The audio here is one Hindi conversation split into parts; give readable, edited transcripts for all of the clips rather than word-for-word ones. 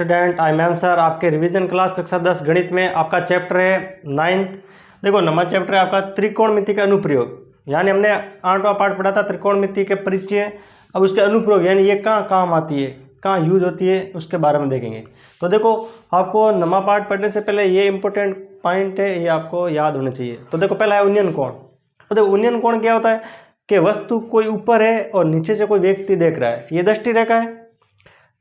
Student, I am sir. आपके रिवीजन क्लास कक्षा 10 गणित में आपका चैप्टर है 9th। देखो नंबर चैप्टर है आपका त्रिकोणमिति का अनुप्रयोग। यानी हमने 8वां पार्ट पढ़ा था त्रिकोणमिति के परिचय। अब उसके अनुप्रयोग यानी ये कहाँ काम आती है, कहाँ यूज होती है, उसके बारे में देखेंगे। तो देखो आपको नंबर पार्ट पढ़ने से पहले ये इंपॉर्टेंट पॉइंट है, ये आपको याद होने चाहिए। तो देखो पहला है उन्नयन कोण। तो देखो उन्नयन कोण क्या होता है कि वस्तु कोई ऊपर है और नीचे से कोई व्यक्ति देख रहा है। ये दृष्टि रेखा है,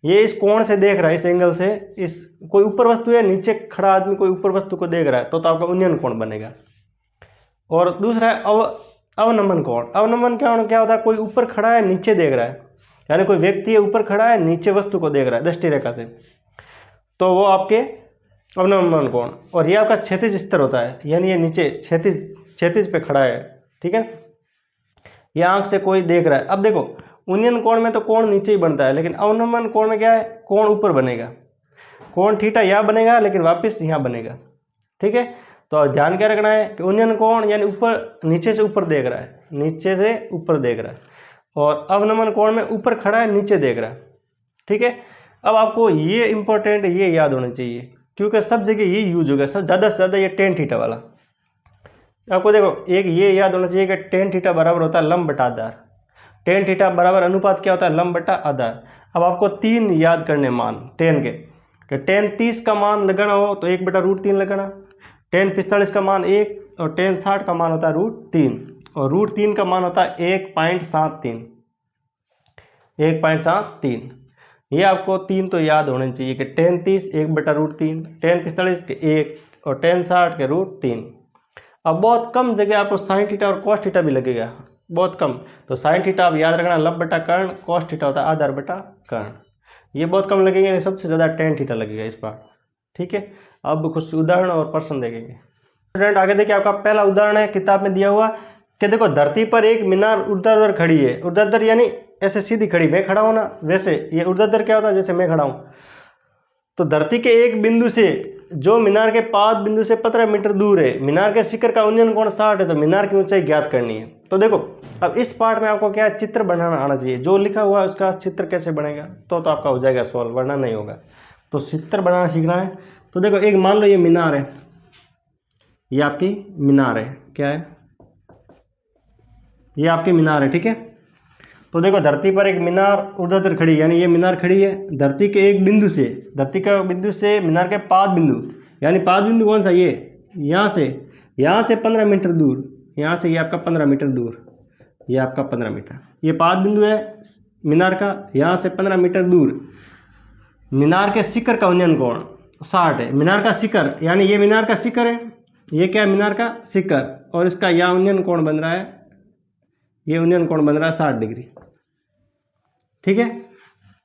ये इस कोण से देख रहा है, इस एंगल से। इस कोई ऊपर वस्तु है, नीचे खड़ा आदमी कोई ऊपर वस्तु को देख रहा है, तो आपका उन्नयन कोण बनेगा। और दूसरा है अवनमन कोण। अवनमन क्या होता है, कोई ऊपर खड़ा है, नीचे देख रहा है। यानी कोई व्यक्ति है, ऊपर खड़ा है, नीचे वस्तु को देख रहा है दृष्टि रेखा से, तो वो आपके अवनमन कोण। और ये आपका क्षैतिज स्तर होता है, यानी ये नीचे क्षैतिज पे खड़ा है, ठीक है। ये आंख से कोई देख रहा है। अब देखो उन्नयन कोण में तो कोण नीचे ही बनता है, लेकिन अवनमन कोण में क्या है, कोण ऊपर बनेगा। कोण थीटा यहाँ बनेगा, लेकिन वापस यहाँ बनेगा, ठीक है। तो ध्यान क्या रखना है कि उन्नयन कोण यानी ऊपर, नीचे से ऊपर देख रहा है, नीचे से ऊपर देख रहा है। और अवनमन कोण में ऊपर खड़ा है, नीचे देख रहा है, ठीक है। अब आपको ये इंपॉर्टेंट ये याद होना चाहिए, क्योंकि सब जगह ये यूज होगा, सब ज़्यादा से ज़्यादा ये टेन थीटा वाला। आपको देखो एक ये याद होना चाहिए कि टेन थीटा बराबर होता है लंब बटा आधार। टेन थीटा बराबर अनुपात क्या होता है, लंब बटा आधार। अब आपको 3 याद करने मान टेन के, कि टेन 30 का मान लगाना हो तो 1/√3 लगाना, टेन 45 का मान 1, और टेन 60 का मान होता है √3, और √3 का मान होता है 1.73। 1.73 ये आपको 3 तो याद होने चाहिए कि टेन 30 1/√3, टेन 45 के 1, और टेन 60 के √3। अब बहुत कम जगह आपको साइन थीटा और कॉस थीटा भी लगेगा, बहुत कम। तो साइन थीटा आप याद रखना लंब बटा कर्ण, कॉस थीटा होता है आधार बटा कर्ण। ये बहुत कम लगेंगे, सबसे ज़्यादा टेन थीटा लगेगा इस बार, ठीक है। अब कुछ उदाहरण और प्रश्न देखेंगे। स्टूडेंट आगे देखिए, आपका पहला उदाहरण है किताब में दिया हुआ कि देखो धरती पर एक मीनार ऊर्ध्वाधर खड़ी है। ऊर्ध्वाधर यानी ऐसे सीधी खड़ी, मैं खड़ा हूँ ना, वैसे ये ऊर्ध्वाधर क्या होता है, जैसे मैं खड़ा हूँ। तो धरती के एक बिंदु से जो मीनार के पाद बिंदु से 15 मीटर दूर है, मीनार के शिखर का उन्नयन कोण 60 है, तो मीनार की ऊंचाई ज्ञात करनी है। तो देखो अब इस पार्ट में आपको क्या है, चित्र बनाना आना चाहिए। जो लिखा हुआ है उसका चित्र कैसे बनेगा, तो आपका हो जाएगा सॉल्व, वरना नहीं होगा। तो चित्र बनाना सीखना है। तो देखो एक मान लो ये मीनार है, ये आपकी मीनार है, क्या है, ये आपकी मीनार है, ठीक है। तो देखो धरती पर एक मीनार ऊर्ध्वाधर खड़ी, यानी ये मीनार खड़ी है धरती के एक बिंदु से, धरती का बिंदु से मीनार के पाद बिंदु, यानी पाद बिंदु कौन सा, ये यहाँ से 15 मीटर दूर, यहाँ से ये आपका 15 मीटर दूर, ये आपका 15 मीटर, ये पाद बिंदु है मीनार का। यहाँ से 15 मीटर दूर मीनार के शिखर का उन्नयन कोण 60 है। मीनार का शिखर यानी ये मीनार का शिखर है, ये क्या है, मीनार का शिखर, और इसका यहाँ उन्नयन कोण बन रहा है, ये उन्नयन कोण बन रहा है 60 डिग्री, ठीक है।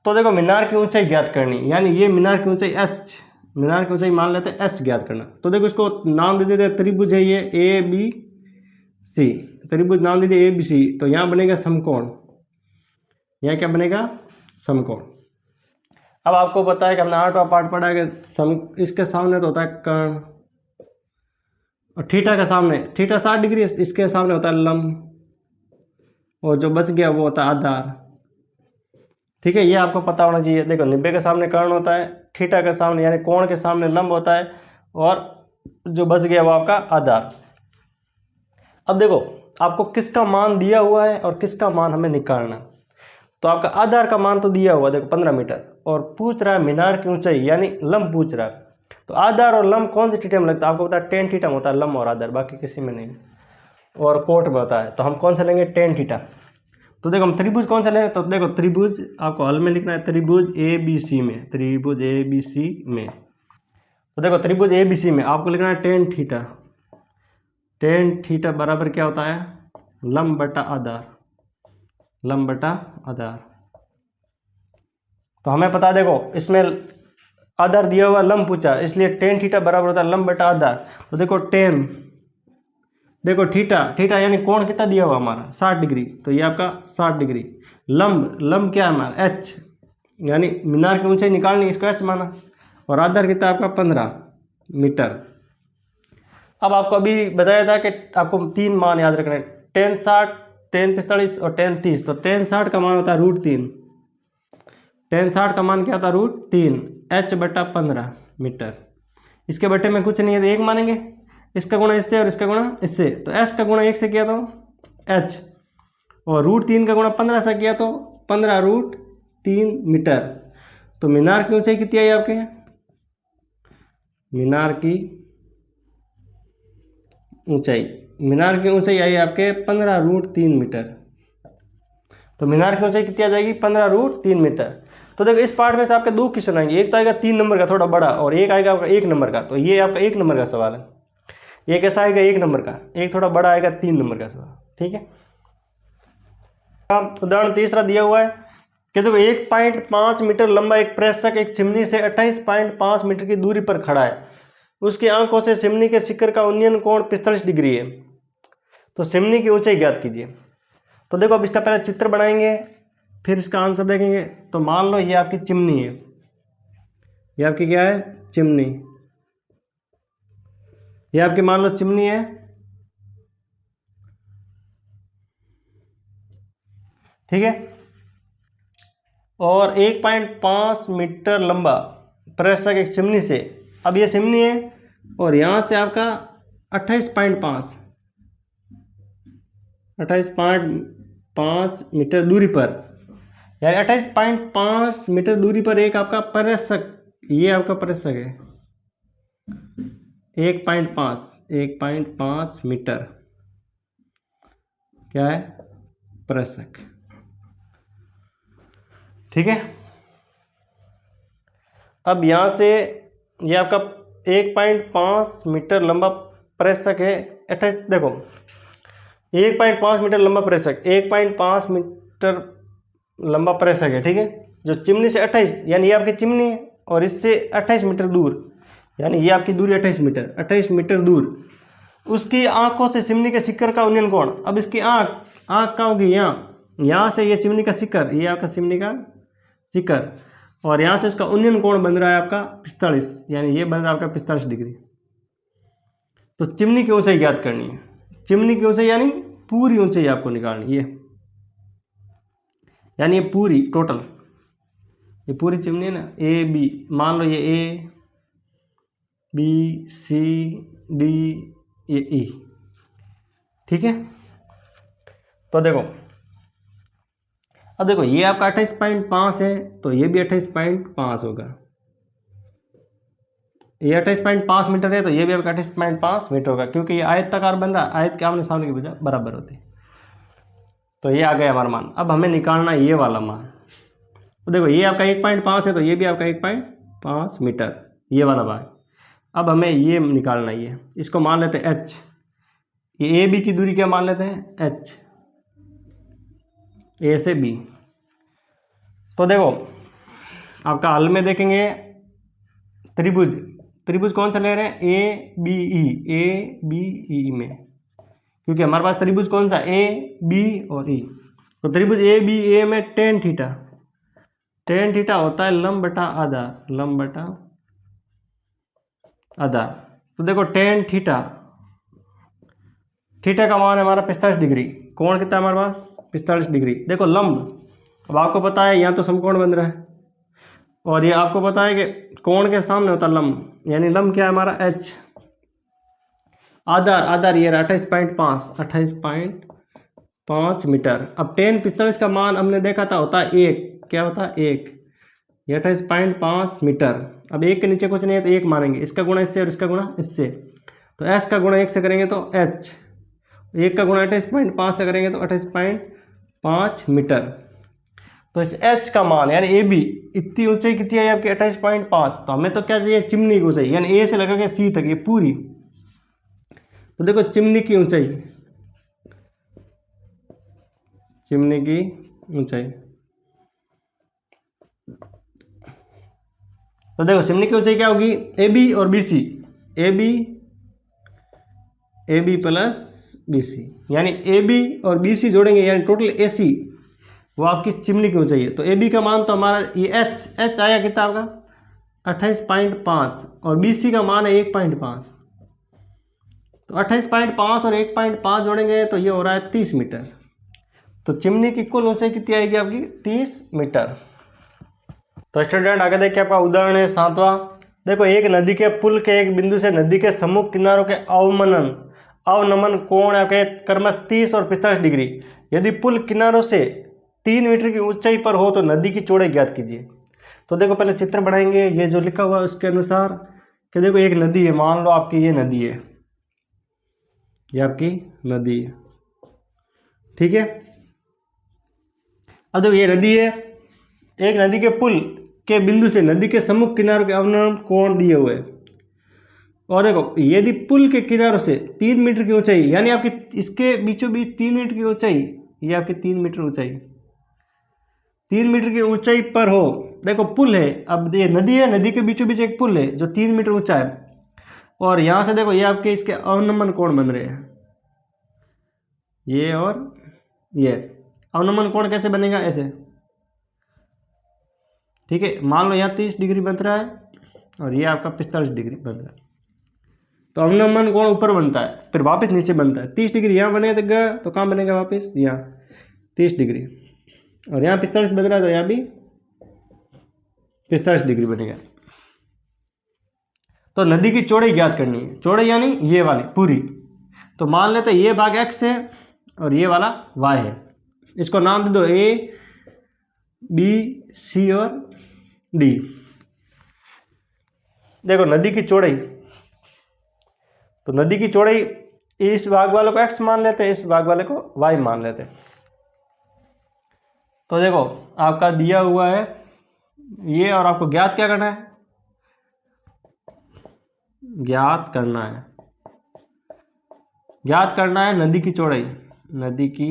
तो देखो मीनार की ऊंचाई ज्ञात करनी, यानी ये मीनार की ऊंचाई h, मीनार की ऊंचाई मान लेते हैं h ज्ञात करना। तो देखो इसको नाम दे देते हैं त्रिभुज है ये ABC, त्रिभुज नाम दे दिए ABC। तो यहाँ बनेगा समकोण, यहाँ क्या बनेगा, समकोण। अब आपको पता है कि हमने 8वां पार्ट पढ़ा है कि इसके सामने तो होता है कर्ण, और थीटा के सामने, थीटा 60 डिग्री, इसके सामने होता है लंब, और जो बच गया वो होता है आधार, ठीक है। ये आपको पता होना चाहिए। देखो 90 के सामने कर्ण होता है, थीटा के सामने यानी कोण के सामने लंब होता है, और जो बच गया वो आपका आधार। अब देखो आपको किसका मान दिया हुआ है और किसका मान हमें निकालना। तो आपका आधार का मान तो दिया हुआ देखो 15 मीटर, और पूछ रहा है मीनार की ऊंचाई यानी लंब पूछ रहा है। तो आधार और लंब कौन सी थीटा में लगता है, आपको पता है टेन थीटा में होता है लंब और आधार, बाकी किसी में नहीं, और कोट में होता है। तो हम कौन सा लेंगे, टेन थीटा। तो देखो हम त्रिभुज कौन सा लें, तो देखो त्रिभुज आपको हल में लिखना है, त्रिभुज ABC में, त्रिभुज ABC में। तो देखो त्रिभुज ABC में आपको लिखना है टेन थीटा। टेन थीटा बराबर क्या होता है, लंब बटा आधार, लंब बटा आधार। तो हमें पता है देखो इसमें आधार दिया हुआ, लंब पूछा, इसलिए टेन थीटा बराबर होता है लंब बटा आधार। तो देखो टेन, देखो थीटा यानी कोण कितना दिया हुआ हमारा 60 डिग्री, तो ये आपका 60 डिग्री। लंब क्या है हमारा h, यानी मीनार की ऊंचाई निकालनी, इसको h माना, और आधार कितना आपका 15 मीटर। अब आपको अभी बताया था कि आपको 3 मान याद रखने, टेन 60, टेन 45 और टेन 30। तो टेन 60 का मान होता है √3, टेन 60 का मान क्या होता है √3, h/15 मीटर। इसके बटे में कुछ नहीं है तो 1 मानेंगे, इसका गुणा इससे और इसका गुणा इससे, तो s का गुणा 1 से किया तो h, और √3 का गुणा 15 से किया तो 15√3 मीटर। तो मीनार की ऊंचाई कितनी आई आपके? मीनार की ऊंचाई आई आपके 15√3 मीटर। तो मीनार की ऊंचाई कितनी आ जाएगी? 15√3 मीटर। तो देखो इस पार्ट में से आपके 2 क्वेश्चन आएंगे, एक तो आएगा 3 नंबर का थोड़ा बड़ा, और एक आएगा आपका 1 नंबर का। तो ये आपका 1 नंबर का सवाल है, एक ऐसा आएगा 1 नंबर का, एक थोड़ा बड़ा आएगा 3 नंबर का सवाल। ठीक है, उदाहरण तीसरा दिया हुआ है कि देखो 1.5 मीटर लंबा एक प्रेषक एक चिमनी से 28.5 मीटर की दूरी पर खड़ा है, उसकी आंखों से चिमनी के शिखर का उन्नयन कोण 45 डिग्री है, तो चिमनी की ऊंचाई ज्ञात कीजिए। तो देखो अब इसका पहले चित्र बनाएंगे, फिर इसका आंसर देखेंगे। तो मान लो ये आपकी चिमनी है, ये आपकी क्या है? चिमनी। ये आपकी मान लो चिमनी है, ठीक है, और 1.5 मीटर लंबा प्रेषक एक चिमनी से, अब ये चिमनी है और यहां से आपका 28.5 मीटर दूरी पर, यानी 28.5 मीटर दूरी पर एक आपका प्रेषक, ये आपका प्रेषक है 1.5 मीटर, क्या है? प्रेषक। ठीक है, अब यहां से ये आपका 1.5 मीटर लंबा प्रेषक है 28, देखो 1.5 मीटर लंबा प्रेषक, 1.5 मीटर लंबा प्रेषक है, ठीक है, जो चिमनी से 28, यानी ये आपकी चिमनी है और इससे 28 मीटर दूर, यानी ये आपकी दूरी 28 मीटर दूर, उसकी आंखों से चिमनी के शिखर का उन्नयन कोण। अब इसकी आंख कहाँ होगी? यहाँ से ये चिमनी का शिखर, ये आपका चिमनी का शिखर, और यहाँ से इसका उन्नयन कोण बन रहा है आपका 45, यानी ये बन रहा है आपका 45 डिग्री। तो चिमनी की ऊंचाई ज्ञात करनी है, चिमनी की ऊंचाई यानी पूरी ऊंचाई आपको निकालनी है, यानी ये पूरी टोटल, ये पूरी चिमनी है ना, ए बी, मान लो ये ए बी सी डी ये ई, ठीक है। तो देखो अब देखो ये आपका 28.5 है, तो ये भी 28.5 होगा, ये 28.5 मीटर है तो ये भी आपका 28.5 मीटर होगा, क्योंकि ये आयताकार बन रहा है, आयत के आमने सामने की बजाय बराबर होते हैं। तो ये आ गया हमारा मान। अब हमें निकालना ये वाला मान। तो देखो ये आपका 1.5 है तो ये भी आपका 1.5 मीटर, ये वाला भाग। अब हमें ये निकालना ही है, इसको मान लेते हैं h, ये ए बी की दूरी क्या मान लेते हैं? h, ए से बी। तो देखो आपका हल में देखेंगे त्रिभुज कौन सा ले रहे हैं? ए बी ई में, क्योंकि हमारे पास त्रिभुज कौन सा? ए बी और ई। तो त्रिभुज ए बी ए में टेन थीटा होता है लंब बटा आधा। तो देखो टेन थीटा का मान है हमारा 45 डिग्री, कोण कितना है हमारे पास? 45 डिग्री। देखो लंब, अब आपको पता है यहाँ तो समकोण बन रहा है, और ये आपको पता है कि कोण के सामने होता है लंब, यानी लंब क्या है हमारा? h। आधार ये 28.5 मीटर। अब टेन 45 का मान हमने देखा था होता है 1, क्या होता है? 1, ये 28.5 मीटर। अब 1 के नीचे कुछ नहीं है तो 1 मानेंगे, इसका गुणा इससे और इसका गुणा इससे, तो s का गुणा 1 से करेंगे तो h, 1 का गुणा 28.5 से करेंगे तो 28.5 मीटर। तो इस h का मान यानी ए बी, इतनी ऊंचाई कितनी है आपकी? 28.5। तो हमें तो क्या चाहिए? चिमनी की ऊंचाई, यानी ए से लगा के सी तक ये पूरी। तो देखो चिमनी की ऊंचाई, तो देखो चिमनी की ऊंचाई क्या होगी? ए बी और B C, A B plus B C, यानी ए बी और बी सी जोड़ेंगे यानी टोटल ए सी, वो आपकी चिमनी की ऊंचाई है। तो ए बी का मान तो हमारा ये एच आया कितना आपका? 28.5, और बी सी का मान है 1.5। तो 28.5 और 1.5 जोड़ेंगे तो ये हो रहा है 30 मीटर। तो चिमनी की कुल ऊंचाई कितनी आएगी आपकी? 30 मीटर। तो स्टूडेंट आगे देखिए आपका उदाहरण है 7वां। देखो एक नदी के पुल के एक बिंदु से नदी के सम्मुख किनारों के अवनमन कोण आपके क्रमश 30 और 45 डिग्री। यदि पुल किनारों से 3 मीटर की ऊंचाई पर हो तो नदी की चौड़ाई ज्ञात कीजिए। तो देखो पहले चित्र बनाएंगे, ये जो लिखा हुआ है उसके अनुसार कि देखो एक नदी है, मान लो आपकी ये नदी है, ये आपकी नदी है, ठीक है। अब देखो ये नदी है, एक नदी के पुल के बिंदु से नदी के सम्मुख किनारों के अवनमन कोण दिए हुए हैं। और देखो यदि पुल के किनारों से 3 मीटर की ऊंचाई, यानी आपकी इसके बीचों बीच 3 मीटर की ऊंचाई, ये आपकी 3 मीटर ऊंचाई, 3 मीटर की ऊंचाई पर हो। देखो पुल है, अब ये नदी है, नदी के बीचों बीच एक पुल है जो 3 मीटर ऊंचा है, और यहाँ से देखो ये आपके इसके अवनमन कोण बन रहे हैं, ये और ये। अवनमन कोण कैसे बनेगा, ऐसे, ठीक है। मान लो यहाँ 30 डिग्री बन रहा है और ये आपका 45 डिग्री बन रहा है, तो अवनमन कोण ऊपर बनता है फिर वापस नीचे बनता है। 30 डिग्री यहाँ बनेगा तो कहाँ बनेगा, वापस यहाँ 30 डिग्री, और यहाँ 45 बन रहा है तो यहाँ भी 45 डिग्री बनेगा। तो नदी की चौड़ाई ज्ञात करनी है, चौड़ाई यानी ये वाली पूरी। तो मान लेते ये भाग x है और ये वाला y है, इसको नाम दे दो A, B, C और D। देखो नदी की चौड़ाई, तो नदी की चौड़ाई इस भाग वाले को x मान लेते हैं, इस भाग वाले को y मान लेते हैं। तो देखो आपका दिया हुआ है ये, और आपको ज्ञात क्या करना है, ज्ञात करना है नदी की चौड़ाई। नदी की,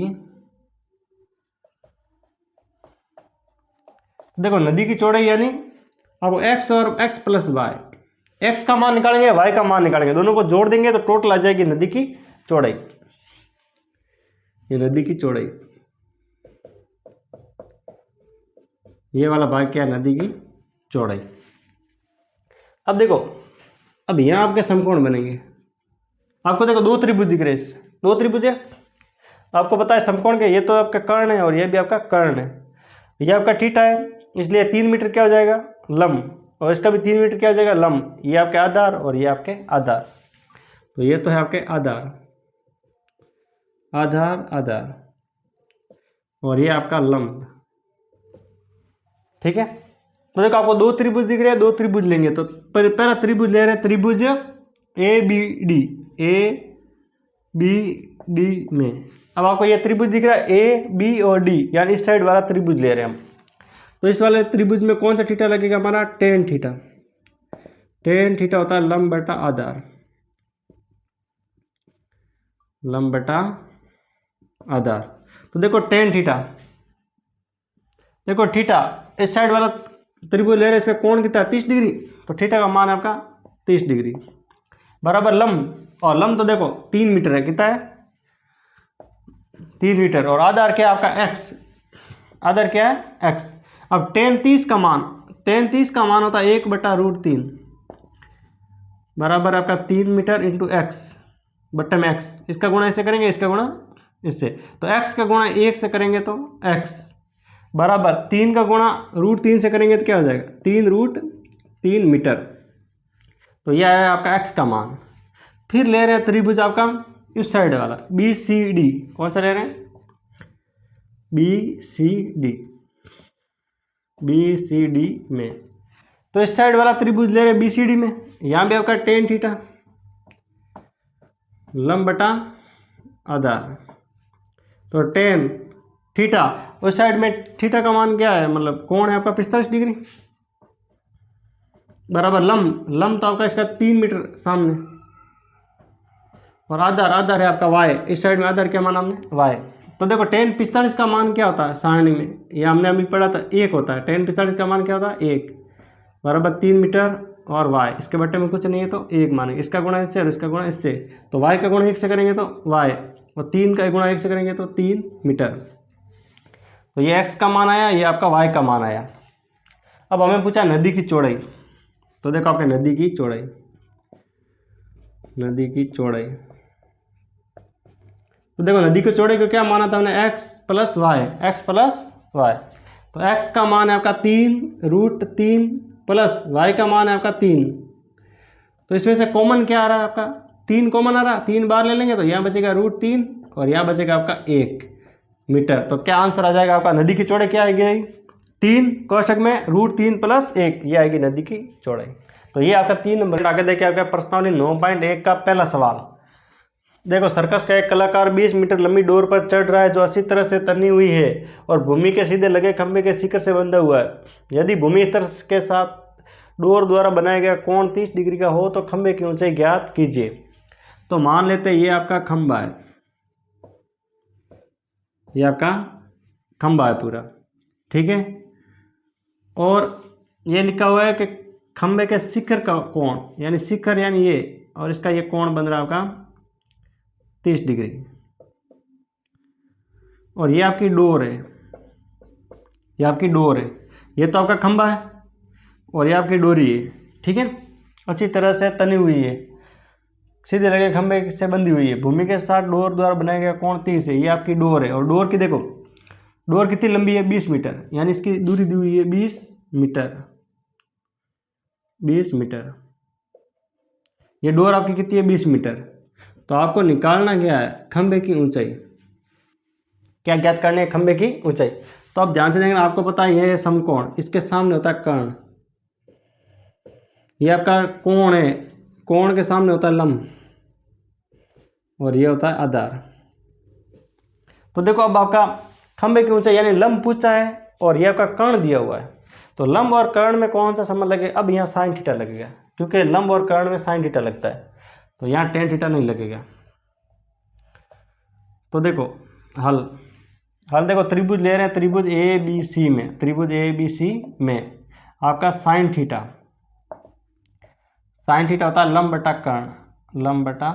देखो नदी की चौड़ाई यानी आपको x और x प्लस वाई, x का मान निकालेंगे, y का मान निकालेंगे, दोनों को जोड़ देंगे तो टोटल आ जाएगी नदी की चौड़ाई। ये नदी की चौड़ाई, ये वाला भाग क्या है, नदी की चौड़ाई। अब देखो, अब यहाँ आपके समकोण बनेंगे। आपको देखो दो त्रिभुज दिख रहे हैं, दो त्रिभुज है, आपको पता है समकोण के, ये तो आपका कर्ण है और ये भी आपका कर्ण है, ये आपका थीटा है, इसलिए 3 मीटर क्या हो जाएगा, लंब, और इसका भी 3 मीटर क्या हो जाएगा, लंब। ये आपके आधार और ये आपके आधार, तो ये तो है आपके आधार, और ये आपका लंब, ठीक है। तो देखो आपको दो त्रिभुज दिख रहे हैं, दो त्रिभुज लेंगे तो पहला त्रिभुज ले रहे हैं, त्रिभुज ABD में। अब आपको ये त्रिभुज दिख रहा है AB और D, यानी इस साइड वाला त्रिभुज ले रहे हैं हम। तो इस वाले त्रिभुज में कौन सा थीटा लगेगा, हमारा टेन थीटा। टेन थीटा होता है लंब बटा आधार, लंब बटा आधार। तो देखो टेन थीटा, देखो थीटा इस साइड वाला त्रिभुज ले रहे हैं, इसमें कोण कितना है, 30 डिग्री, तो थीटा का मान है आपका 30 डिग्री बराबर लंब, और लंब तो देखो 3 मीटर है, कितना है 3 मीटर, और आधार क्या है आपका x, आधार क्या है x। अब टेन 30 का मान होता है 1/√3 बराबर आपका 3 मीटर इंटू एक्स बट्टे में x। इसका गुणा इससे करेंगे, इसका गुणा इससे, तो x का गुणा 1 से करेंगे तो x बराबर 3 का गुणा √3 से करेंगे तो क्या हो जाएगा, 3√3 मीटर। तो यह है आपका x का मान। फिर ले रहे हैं त्रिभुज आपका इस साइड वाला BCD, कौन सा ले रहे हैं, BCD में। तो इस साइड वाला त्रिभुज ले रहे हैं BCD में, यहाँ भी आपका टेन थीटा लंब बटा आधार, तो टेन थीटा, उस साइड में थीटा का मान क्या है, मतलब कोण है आपका 45 डिग्री बराबर लंब तो आपका इसका 3 मीटर सामने, और आधार है आपका y, इस साइड में आधार क्या माना हमने, y। तो देखो टेन 45 का मान क्या होता है सारणी में, ये हमने अभी पढ़ा था 1 होता है, टेन 45 का मान क्या होता है 1 बराबर 3 मीटर और y, इसके बट्टे में कुछ नहीं है तो 1 मानेंगे, इसका गुणा इससे और इसका गुणा इससे, तो y का गुणा 1 से करेंगे तो y, और 3 का गुणा 1 से करेंगे तो 3 मीटर। तो ये x का मान आया, ये आपका y का मान आया। अब हमें पूछा नदी की चौड़ाई, तो देखो आपके नदी की चौड़ाई, तो देखो नदी की चौड़ाई को क्या माना था हमने, x प्लस वाई, तो x का मान है आपका 3√3 प्लस y का मान है आपका 3। तो इसमें से कॉमन क्या आ रहा है आपका, 3 कॉमन आ रहा है, 3 बार ले लेंगे तो यहाँ बचेगा √3 और यहाँ बचेगा आपका 1 मीटर। तो क्या आंसर आ जाएगा आपका, नदी की चौड़ाई क्या आएगी, 3 कोष्ठक में √3 + 1, ये आएगी नदी की चौड़ाई। तो ये आपका 3 नंबर। आगे देखिए आपका प्रश्नावली 9.1 का पहला सवाल। देखो, सर्कस का एक कलाकार 20 मीटर लंबी डोर पर चढ़ रहा है जो अच्छी तरह से तनी हुई है और भूमि के सीधे लगे खंभे के शिखर से बंधा हुआ है। यदि भूमि स्तर के साथ डोर द्वारा बनाया गया कोण 30 डिग्री का हो तो खंभे की ऊंचाई ज्ञात कीजिए। तो मान लेते हैं ये आपका खंभा है, ये आपका खंभा है पूरा, ठीक है। और ये लिखा हुआ है कि खंभे के शिखर का कोण, यानी शिखर यानी ये, और इसका ये कोण बन रहा है आपका 30 डिग्री। और ये आपकी डोर है, ये आपकी डोर है, ये तो आपका खंभा है और ये आपकी डोरी है, ठीक है। अच्छी तरह से तनी हुई है, सीधे लगे खंभे से बंधी हुई है। भूमि के साथ डोर द्वारा बनाया गया कोण 30 है, ये आपकी डोर है। और डोर की देखो, डोर कितनी लंबी है, 20 मीटर, यानी इसकी दूरी दी हुई है 20 मीटर, 20 मीटर। ये डोर आपकी कितनी है, 20 मीटर। तो आपको निकालना क्या है, खंभे की ऊंचाई। क्या ज्ञात करनी है, खंभे की ऊंचाई। तो आप ध्यान से देखेंगे, आपको पता है ये समकोण, इसके सामने होता है कर्ण, ये आपका कोण है, कोण के सामने होता है लंब, और ये होता है आधार। तो देखो, अब आपका खंभे की ऊंचाई यानी लंब पूछा है और ये आपका कर्ण दिया हुआ है। तो लंब और कर्ण में कौन सा संबंध लगेगा, अब यहाँ साइन थीटा लगेगा, क्योंकि लंब और कर्ण में साइन थीटा लगता है, तो यहाँ टेन थीटा नहीं लगेगा। तो देखो हल देखो, त्रिभुज ले रहे हैं, त्रिभुज ABC में, त्रिभुज ABC में आपका साइन थीटा होता है लंब बटा कर्ण, लंब बटा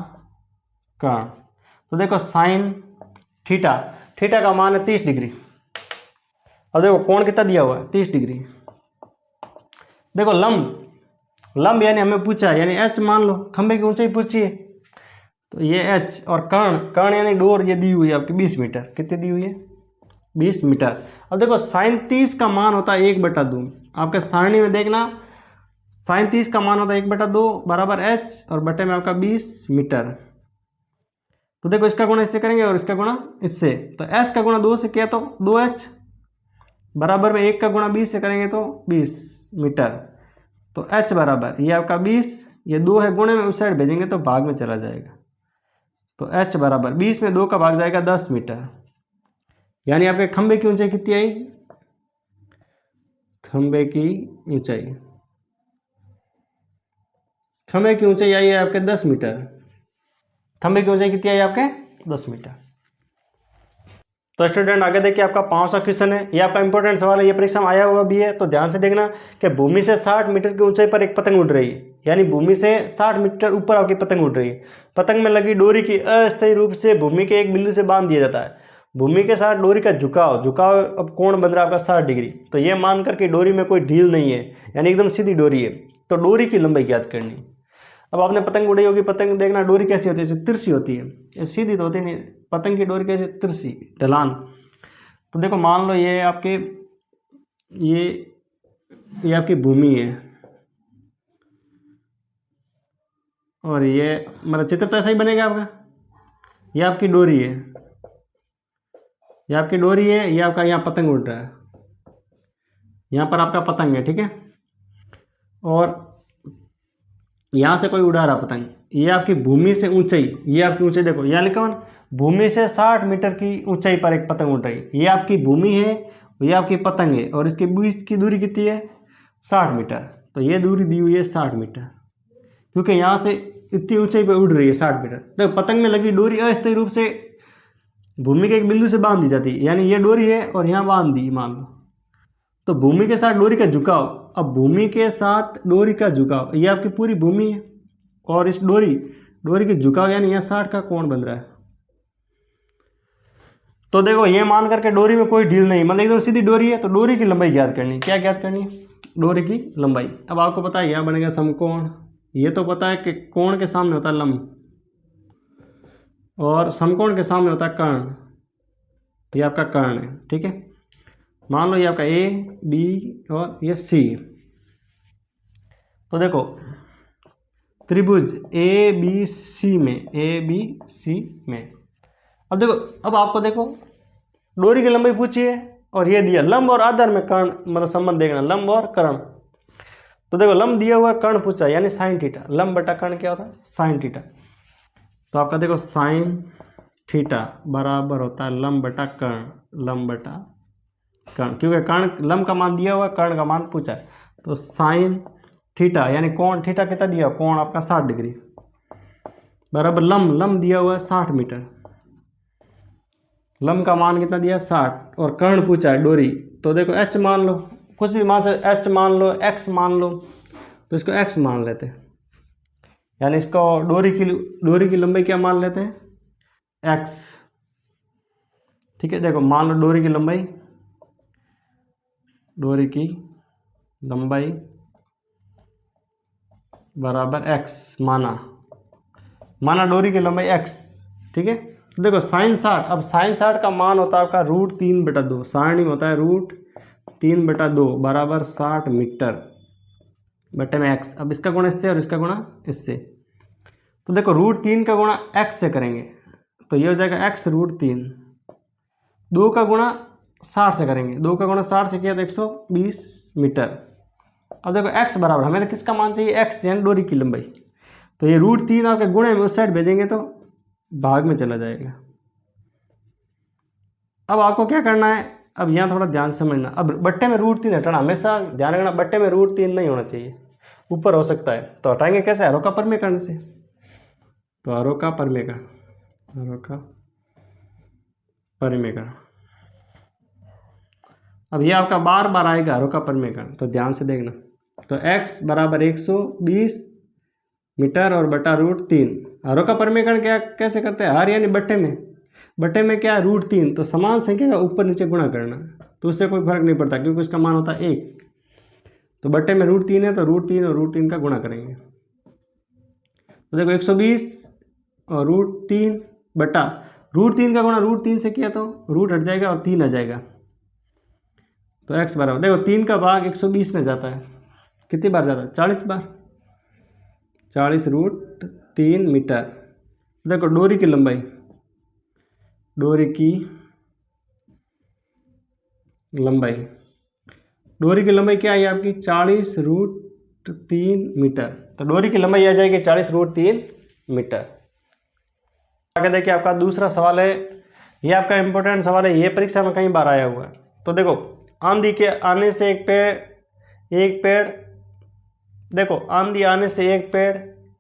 कर्ण। तो देखो साइन थीटा का मान है 30 डिग्री। अब देखो कोण कितना दिया हुआ है, 30 डिग्री। देखो लंब यानी हमें पूछा है, यानी h मान लो, खंभे की ऊंचाई पूछी है, तो ये h। और कर्ण यानी डोर, ये दी हुई है आपकी 20 मीटर, कितनी दी हुई है, 20 मीटर। अब देखो साइन 30 का मान होता है 1/2, आपके सारणी में देखना, साइन 30 का मान होता है 1/2 बराबर h और बटे में आपका 20 मीटर। तो देखो इसका गुणा इससे करेंगे और इसका गुणा इससे, तो s का गुणा 2 से किया तो 2h बराबर में 1 का गुणा 20 से करेंगे तो 20 मीटर। तो h बराबर ये आपका 20, ये 2 है, गुणे में उस साइड भेजेंगे तो भाग में चला जाएगा। तो h बराबर 20 में 2 का भाग जाएगा 10 मीटर। यानी आपके खंभे की ऊंचाई कितनी आई, खंभे की ऊंचाई आई है आपके 10 मीटर। खंभे की ऊंचाई कितनी आई आपके 10 मीटर। तो स्टूडेंट आगे देखिए, आपका 5वां क्वेश्चन है, ये आपका इंपॉर्टेंट सवाल है, ये परीक्षा में आया होगा भी है, तो ध्यान से देखना कि भूमि से 60 मीटर की ऊंचाई पर एक पतंग उड़ रही है, यानी भूमि से 60 मीटर ऊपर आपकी पतंग उड़ रही है। पतंग में लगी डोरी की अस्थायी रूप से भूमि के एक बिंदु से बांध दिया जाता है। भूमि के साथ डोरी का झुकाव अब कोण बन रहा है आपका 60 डिग्री। तो ये मान करके डोरी में कोई ढील नहीं है, यानी एकदम सीधी डोरी है। तो डोरी की लंबाई ज्ञात करनी। अब आपने पतंग उड़ाई होगी, पतंग देखना डोरी कैसी होती है, तिरछी होती है, ये सीधी तो होती नहीं, पतंग की डोरी कैसी, तिरछी, ढलान। तो देखो मान लो ये आपके ये आपकी भूमि है और ये मतलब चित्र तो ऐसा ही बनेगा आपका। ये आपकी डोरी है, ये आपकी डोरी है, ये आपका यहाँ पतंग उड़ रहा है, यहाँ पर आपका पतंग है, ठीक है। और यहाँ से कोई उड़ा रहा पतंग, ये आपकी भूमि से ऊंचाई, ये आपकी ऊंचाई देखो यहाँ लिखा हुआ, भूमि से 60 मीटर की ऊंचाई पर एक पतंग उड़ रही है। ये आपकी भूमि है, ये आपकी पतंग है, और इसके बीच की दूरी कितनी है, 60 मीटर। तो ये दूरी दी हुई है 60 मीटर, क्योंकि यहाँ से इतनी ऊंचाई पर उड़ रही है 60 मीटर। देखो पतंग में लगी डोरी अस्थायी रूप से भूमि के एक बिंदु से बांध दी जाती है, यानी ये डोरी है और यहाँ बांध दी मान लो। तो भूमि के साथ डोरी का झुकाव, अब भूमि के साथ डोरी का झुकाव, ये आपकी पूरी भूमि है और इस डोरी के झुकाव यानी यहाँ 60 का कोण बन रहा है। तो देखो ये मान करके डोरी में कोई ढील नहीं, मतलब एकदम सीधी डोरी है। तो डोरी की लंबाई ज्ञात करनी, क्या ज्ञात करनी है, डोरी की लंबाई। अब आपको पता है यह बनेगा समकोण, ये तो पता है कि कोण के सामने होता है लंब और समकोण के सामने होता है कर्ण, ये आपका कर्ण है, ठीक है। मान लो ये आपका ए बी और ये सी। तो देखो त्रिभुज ए बी सी में अब देखो, अब आपको देखो डोरी की लंबाई पूछी है और ये दिया लंब और आधार में कर्ण, मतलब संबंध देखना लंब और कर्ण। तो देखो लंब दिया हुआ कर्ण पूछा यानी साइन थीटा, लंब बटा कर्ण क्या होता है साइन थीटा। तो आपका देखो साइन थीटा बराबर होता है लंब बटा कर्ण, लंब बटा कर्ण, क्योंकि कर्ण लंब का मान दिया हुआ है, कर्ण का मान पूछा है। तो साइन थीटा यानी कोण थीटा कितना दिया, कोण आपका 60 डिग्री बराबर लंब दिया हुआ है 60 मीटर, लंब का मान कितना दिया 60 और कर्ण पूछा है डोरी। तो देखो एच मान लो, कुछ भी मान से एच मान लो, एक्स मान लो, तो इसको एक्स मान लेते हैं, यानी इसको डोरी की लंबाई क्या मान लेते हैं एक्स। ठीक है, देखो मान लो डोरी की लंबाई बराबर एक्स माना डोरी की लंबाई एक्स। ठीक है, तो देखो साइन 60, अब साइन 60 का मान होता है आपका √3/2, सारणी में होता है √3/2 बराबर 60 मीटर बटे में एक्स। अब इसका गुणा इससे और इसका गुणा इससे, तो देखो √3 का गुणा एक्स से करेंगे तो ये हो जाएगा x √3, 2 का गुणा 60 से करेंगे, 2 का गुणा 60 से किया तो 120 मीटर। अब देखो x बराबर हमें तो किसका मान चाहिए x यानी डोरी की लंबाई, तो ये √3 आपके गुणे में उस साइड भेजेंगे तो भाग में चला जाएगा। अब आपको क्या करना है, अब यहाँ थोड़ा ध्यान समझना, अब बट्टे में √3 हटाना, हमेशा ध्यान रखना बट्टे में √3 नहीं होना चाहिए, ऊपर हो सकता है। तो हटाएंगे कैसे, आरोका परमीकरण से। तो आरोका परमीकरण अब ये आपका बार बार आएगा आरोका परमीकरण, तो ध्यान से देखना। तो x बराबर 120 मीटर और बटा √3, आरोका परमीकरण क्या कैसे करते हैं, हर यानी बट्टे में क्या है √3, तो समान संख्या का ऊपर नीचे गुणा करना, तो उससे कोई फर्क नहीं पड़ता क्योंकि उसका मान होता है 1। तो बट्टे में √3 है तो √3 और √3 का गुणा करेंगे, तो देखो 120 और √3 बटा √3 का गुणा √3 से किया तो रूट हट जाएगा और 3 आ जाएगा। तो x बराबर देखो 3 का भाग 120 में जाता है, कितनी बार जाता है 40 बार, 40√3 मीटर। देखो डोरी की लंबाई क्या है आपकी 40√3 मीटर, तो डोरी की लंबाई आ जाएगी 40√3 मीटर। आगे देखिए आपका दूसरा सवाल है, ये आपका इंपॉर्टेंट सवाल है, ये परीक्षा में कई बार आया हुआ है। तो देखो आंधी के आने से एक पेड़ देखो आंधी आने से एक पेड़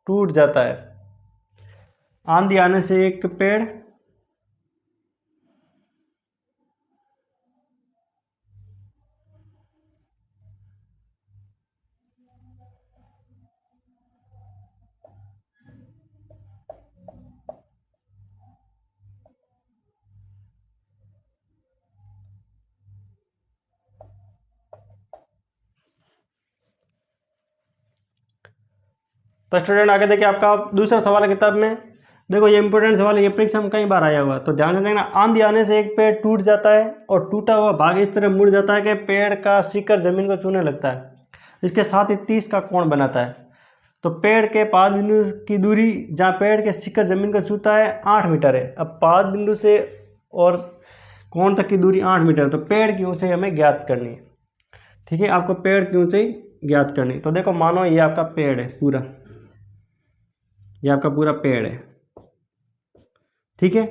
टूट जाता है, आंधी आने से एक पेड़ तो स्टूडेंट आगे देखिए आपका दूसरा सवाल है किताब में, देखो ये इंपॉर्टेंट सवाल है, ये परीक्षा में कई बार आया हुआ है, तो ध्यान से देखना। आंधी आने से एक पेड़ टूट जाता है और टूटा हुआ भाग इस तरह मुड़ जाता है कि पेड़ का शिखर जमीन को छूने लगता है, इसके साथ ही 30 का कोण बनाता है। तो पेड़ के पाद बिंदु की दूरी जहाँ पेड़ के शिखर जमीन को छूता है 8 मीटर है। अब पाद बिंदु से और कोण तक की दूरी 8 मीटर है, तो पेड़ की ऊंचाई हमें ज्ञात करनी है। ठीक है, आपको पेड़ की ऊंचाई ज्ञात करनी। तो देखो मानो ये आपका पेड़ है पूरा, ये आपका पूरा पेड़ है, ठीक है,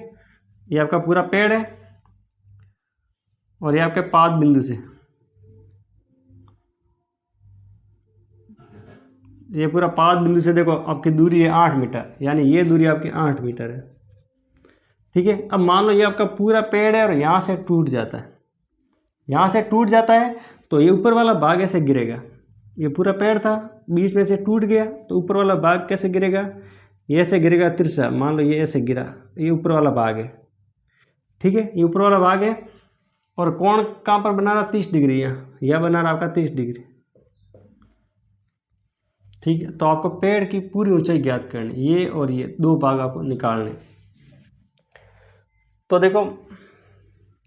ये आपका पूरा पेड़ है और ये आपके पाद बिंदु से ये पूरा पाद बिंदु से देखो आपकी दूरी है 8 मीटर, यानी ये दूरी आपकी 8 मीटर है। ठीक है, अब मान लो ये आपका पूरा पेड़ है और यहाँ से टूट जाता है, यहाँ से टूट जाता है तो ये ऊपर वाला भाग ऐसे गिरेगा, ये पूरा पेड़ था बीच में से टूट गया तो ऊपर वाला भाग कैसे गिरेगा, ये ऐसे गिरेगा तिरछा, मान लो ये ऐसे गिरा, ये ऊपर वाला भाग है। ठीक है, ये ऊपर वाला भाग है और कोण कहाँ पर बना रहा 30 डिग्री, यहाँ यह बना रहा आपका 30 डिग्री। ठीक है, तो आपको पेड़ की पूरी ऊंचाई ज्ञात करनी, ये और ये दो भाग आपको निकालने। तो देखो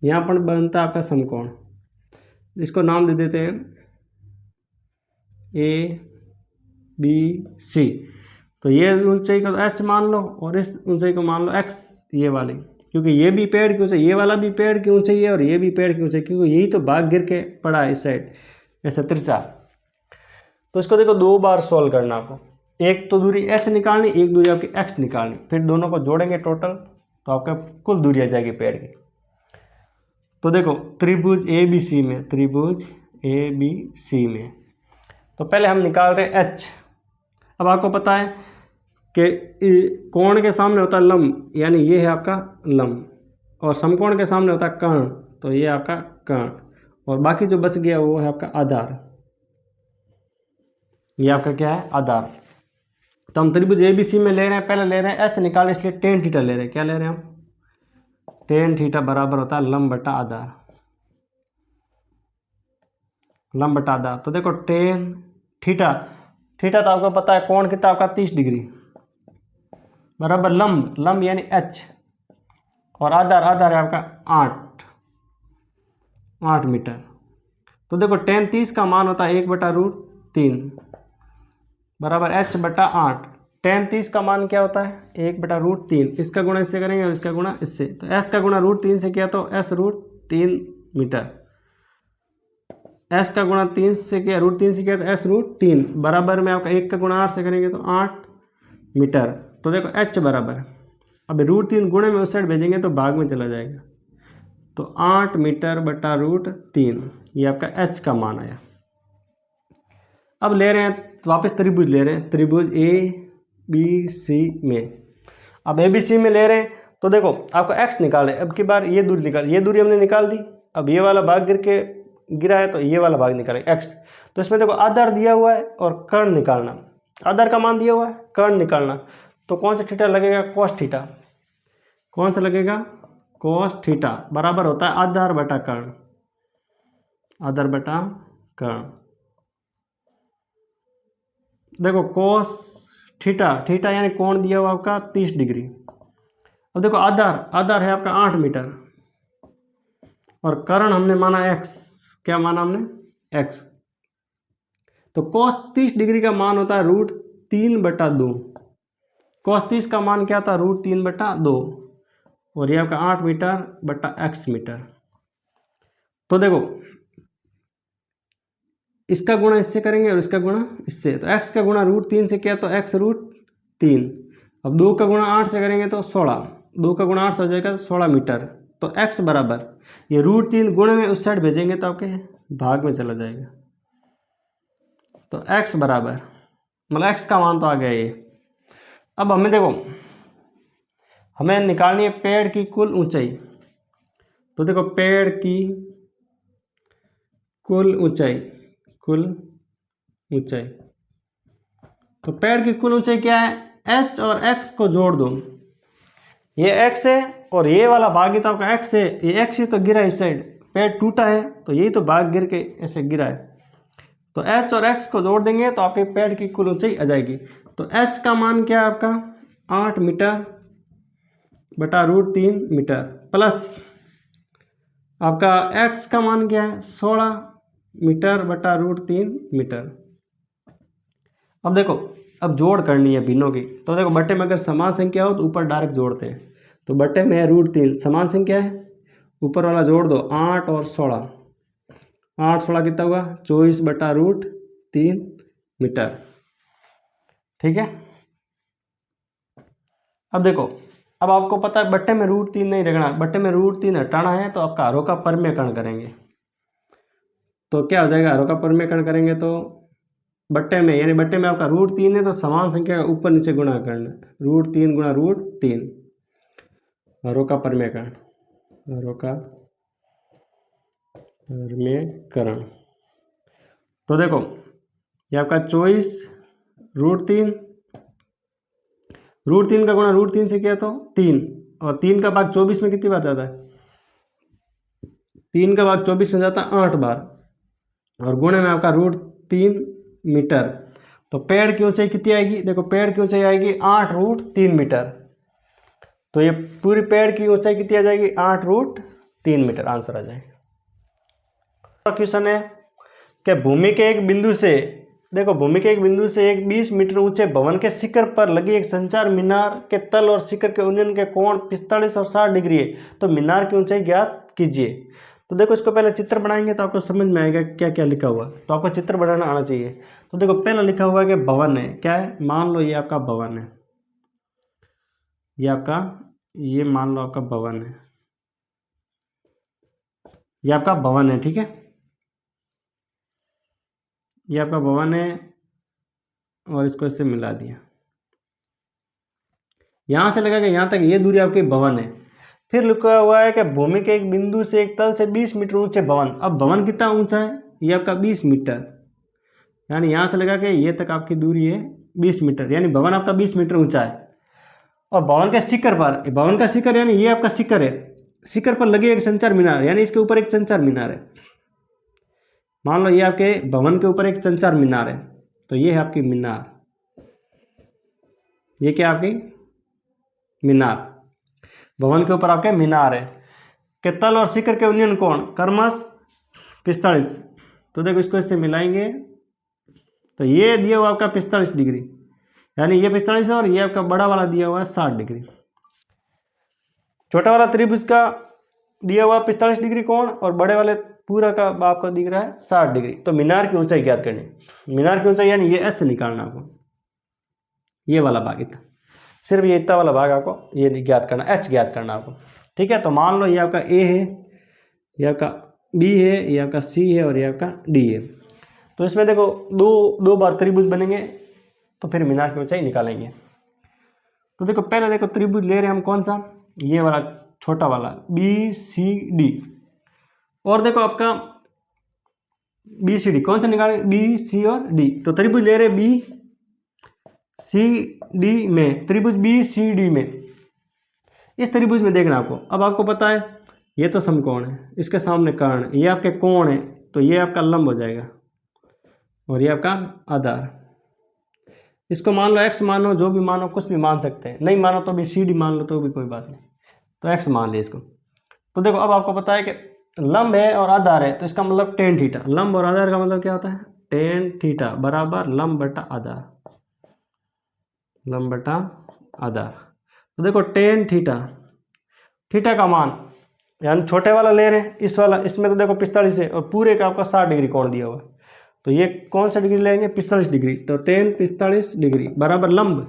यहाँ पर बनता है आपका समकोण, इसको नाम दे देते हैं ए बी सी। तो ये ऊंचाई को एच मान लो और इस ऊंचाई को मान लो एक्स, ये वाली, क्योंकि ये भी पेड़ की ऊंचाई, ये वाला भी पेड़ की ऊंचाई है और ये भी पेड़ की ऊंचाई, क्योंकि यही तो भाग गिर के पड़ा है इस साइड ऐसा तिरछा। तो इसको देखो 2 बार सॉल्व करना आपको। एक तो दूरी एच निकालनी, एक दूरी आपकी एक्स निकालनी, फिर दोनों को जोड़ेंगे टोटल तो आपका कुल दूरी आ जाएगी पेड़ की। तो देखो त्रिभुज ए बी सी में, त्रिभुज ए बी सी में तो पहले हम निकाल रहे हैं एच। अब आपको पता है कि कोण के सामने होता है लंब, यानी ये है आपका लंब, और समकोण के सामने होता है कर्ण, तो ये आपका कर्ण, और बाकी जो बच गया वो है आपका आधार। ये आपका क्या है? आधार। तो हम त्रिभुज एबीसी में ले रहे हैं, पहले ले रहे हैं एच निकाले, इसलिए टेन थीटा ले रहे हैं। क्या ले रहे हैं हम? टेन थीटा बराबर होता है लंब बटा आधार, लंब बटा आधार। तो देखो टेन थीटा, थीटा तो आपको पता है कोण कितना आपका 30 डिग्री बराबर लंब, लंब यानी एच, और आधार, आधार है आपका 8 मीटर। तो देखो टेन 30 का मान होता है 1/√3 बराबर एच बटा 8। टेन 30 का मान क्या होता है? 1/√3। इसका गुणा इससे करेंगे और इसका गुणा इससे, तो एस का गुणा √3 से किया तो s√3 मीटर, एस का गुणा 3 से किया, √3 से किया तो s√3 बराबर में आपका 1 का गुणा 8 से करेंगे तो 8 मीटर। तो देखो एच बराबर, अब √3 गुणे में उस साइड भेजेंगे तो भाग में चला जाएगा, तो 8 मीटर बटा √3, ये आपका एच का मान आया। अब ले रहे हैं वापस त्रिभुज ले रहे हैं, त्रिभुज ए बी सी में। अब ए बी सी में ले रहे हैं तो देखो आपको एक्स निकाले, अब की बार ये दूरी निकाल, ये दूरी हमने निकाल दी। अब ये वाला भाग गिरा है तो ये वाला भाग निकाले एक्स। तो इसमें देखो आधार दिया हुआ है और कर्ण निकालना, आधार का मान दिया हुआ है, कर्ण निकालना। तो कौन सा थीटा लगेगा? Cos theta. कौन सा लगेगा? कॉस थीटा बराबर होता है आधार बटा कर्ण, आधार बटा कर्ण। देखो कोस थीटा, थीटा यानी कोण दिया हुआ आपका 30 डिग्री। अब देखो आधार, आधार है आपका 8 मीटर, और कर्ण हमने माना एक्स। क्या माना हमने? एक्स। तो कोस 30 डिग्री का मान होता है √3/2। कोस 30 का मान क्या था? √3/2, और ये आपका 8 मीटर बटा एक्स मीटर। तो देखो इसका गुणा इससे करेंगे और इसका गुणा इससे, तो x का गुणा √3 से किया तो x√3। अब 2 का गुणा 8 से करेंगे तो 16, 2 का गुणा 8 से हो जाएगा 16 मीटर। तो x बराबर, ये √3 गुणे में उस साइड भेजेंगे तो आपके भाग में चला जाएगा, तो x बराबर, मतलब x का मान तो आ गया ये। अब हमें देखो, हमें निकालनी है पेड़ की कुल ऊंचाई। तो देखो पेड़ की कुल ऊंचाई, कुल ऊंचाई, तो पेड़ की कुल ऊंचाई क्या है? h और x को जोड़ दो, ये x है और ये वाला भाग ही तो आपका x है, ये x ही तो गिरा इस साइड, पेड़ टूटा है तो यही तो भाग गिर के ऐसे गिरा है। तो h और x को जोड़ देंगे तो आपके पेड़ की कुल ऊंचाई आ जाएगी। तो h का मान क्या है आपका? 8 मीटर बटा √3 मीटर, प्लस आपका x का मान क्या है? 16 मीटर बटा √3 मीटर। अब देखो, अब जोड़ करनी है भिन्नों की। तो देखो बट्टे में अगर समान संख्या हो तो ऊपर डायरेक्ट जोड़ते हैं। तो बट्टे में है √3, समान संख्या है, ऊपर वाला जोड़ दो 8 और 16, 8 16 कितना हुआ? 24 बटा √3 मीटर। ठीक है। अब देखो, अब आपको पता है बट्टे में √3 नहीं रखना, बट्टे में √3 हटाना है तो आपका हरों का परमेयकरण करेंगे। तो क्या हो जाएगा? हरों का परमेयकरण करेंगे तो बट्टे में, यानी बट्टे में आपका √3 है तो समान संख्या का ऊपर नीचे गुणा करना, √3 गुणा √3, हरों का परमेयकरण, हरों का परमेयकरण। तो देखो ये आपका 24 √3, √3 का गुणा √3 से किया तो 3, और 3 का भाग 24 में कितनी बार जाता है? 3 का भाग 24 में जाता है 8 बार, और गुणे में आपका √3 मीटर। तो पेड़ की ऊंचाई कितनी आएगी? देखो पेड़ की ऊंचाई आएगी 8√3 मीटर। तो ये पूरी पेड़ की ऊंचाई कितनी आ जाएगी? 8√3 मीटर, आंसर आ जाएगा। क्वेश्चन है कि भूमि के एक बिंदु से, देखो भूमि के एक बिंदु से एक 20 मीटर ऊंचे भवन के शिखर पर लगी एक संचार मीनार के तल और शिखर के उन्नयन के कोण 45 और 60 डिग्री है, तो मीनार की ऊंचाई ज्ञात कीजिए। तो देखो इसको पहले चित्र बनाएंगे तो आपको समझ में आएगा क्या क्या लिखा हुआ, तो आपको चित्र बनाना आना चाहिए। तो देखो पहला लिखा हुआ है कि भवन है, क्या है, मान लो ये आपका भवन है, ये आपका, ये मान लो आपका भवन है, ये आपका भवन है, ठीक है, ये आपका भवन है और इसको इससे मिला दिया, यहां से लगा के यहां तक ये दूरी आपकी भवन है। फिर लिखा हुआ है कि भूमि के एक बिंदु से एक तल से 20 मीटर ऊंचे भवन। अब भवन कितना ऊंचा है, ये आपका 20 मीटर, यानी यहां से लगा के ये तक आपकी दूरी है 20 मीटर, यानी भवन आपका 20 मीटर ऊंचा है। और भवन के शिखर पर, भवन का शिखर यानी ये आपका शिखर है, शिखर पर लगे एक संचार मीनार, यानी इसके ऊपर एक संचार मीनार है। मान लो ये आपके भवन के ऊपर एक संचार मीनार है, तो ये है आपकी मीनार, ये क्या आपकी मीनार, भवन के ऊपर आपके मीनार है। के तल और शिखर के उन्नयन कोण क्रमश 45। तो देखो इसको इससे मिलाएंगे तो ये दिया हुआ आपका 45 डिग्री, यानी ये 45 है और ये आपका बड़ा वाला दिया हुआ है 60 डिग्री। छोटा वाला त्रिभुज का दिया हुआ 45 डिग्री कोण और बड़े वाले पूरा का आपको दिख रहा है 60 डिग्री। तो मीनार की ऊंचाई ज्ञात करनी, मीनार की ऊंचाई यानी ये एच निकालना आपको, ये वाला भाग इतना, सिर्फ ये इतना वाला भाग आपको ये ज्ञात करना, एच ज्ञात करना आपको, ठीक है। तो मान लो ये आपका ए है, ये आपका बी है, ये आपका सी है और ये आपका डी है। तो इसमें देखो दो बार त्रिभुज बनेंगे, तो फिर मीनार की ऊंचाई निकालेंगे। तो देखो पहले देखो त्रिभुज ले रहे हैं हम कौन सा, ये वाला छोटा वाला बी सी डी, और देखो आपका बी सी डी कौन सा निकालेंगे, बी सी और डी। तो त्रिभुज ले रहे बी सी डी में, त्रिभुज बी सी डी में, इस त्रिभुज में देखना आपको। अब आपको पता है ये तो समकोण है, इसके सामने कर्ण, ये आपके कोण है, तो ये आपका लंब हो जाएगा और ये आपका आधार। इसको मान लो x मानो, जो भी मानो, कुछ भी मान सकते हैं, नहीं मानो तो भी सी डी मान लो तो भी कोई बात नहीं, तो x मान ले इसको। तो देखो अब आपको पता है कि लंब है और आधार है, तो इसका मतलब टेन थीटा, लंब और आधार का मतलब क्या होता है, टेन थीटा बराबर लंब बटा आधार, लंब बटा आधार। तो देखो टेन थीटा, थीटा का मान यानी छोटे वाला ले रहे हैं, इस वाला, इसमें तो देखो 45 है और पूरे का आपका 60 डिग्री कोण दिया हुआ है, तो ये कौन सा डिग्री लेंगे, 45 डिग्री। तो टेन 45 डिग्री बराबर लंब,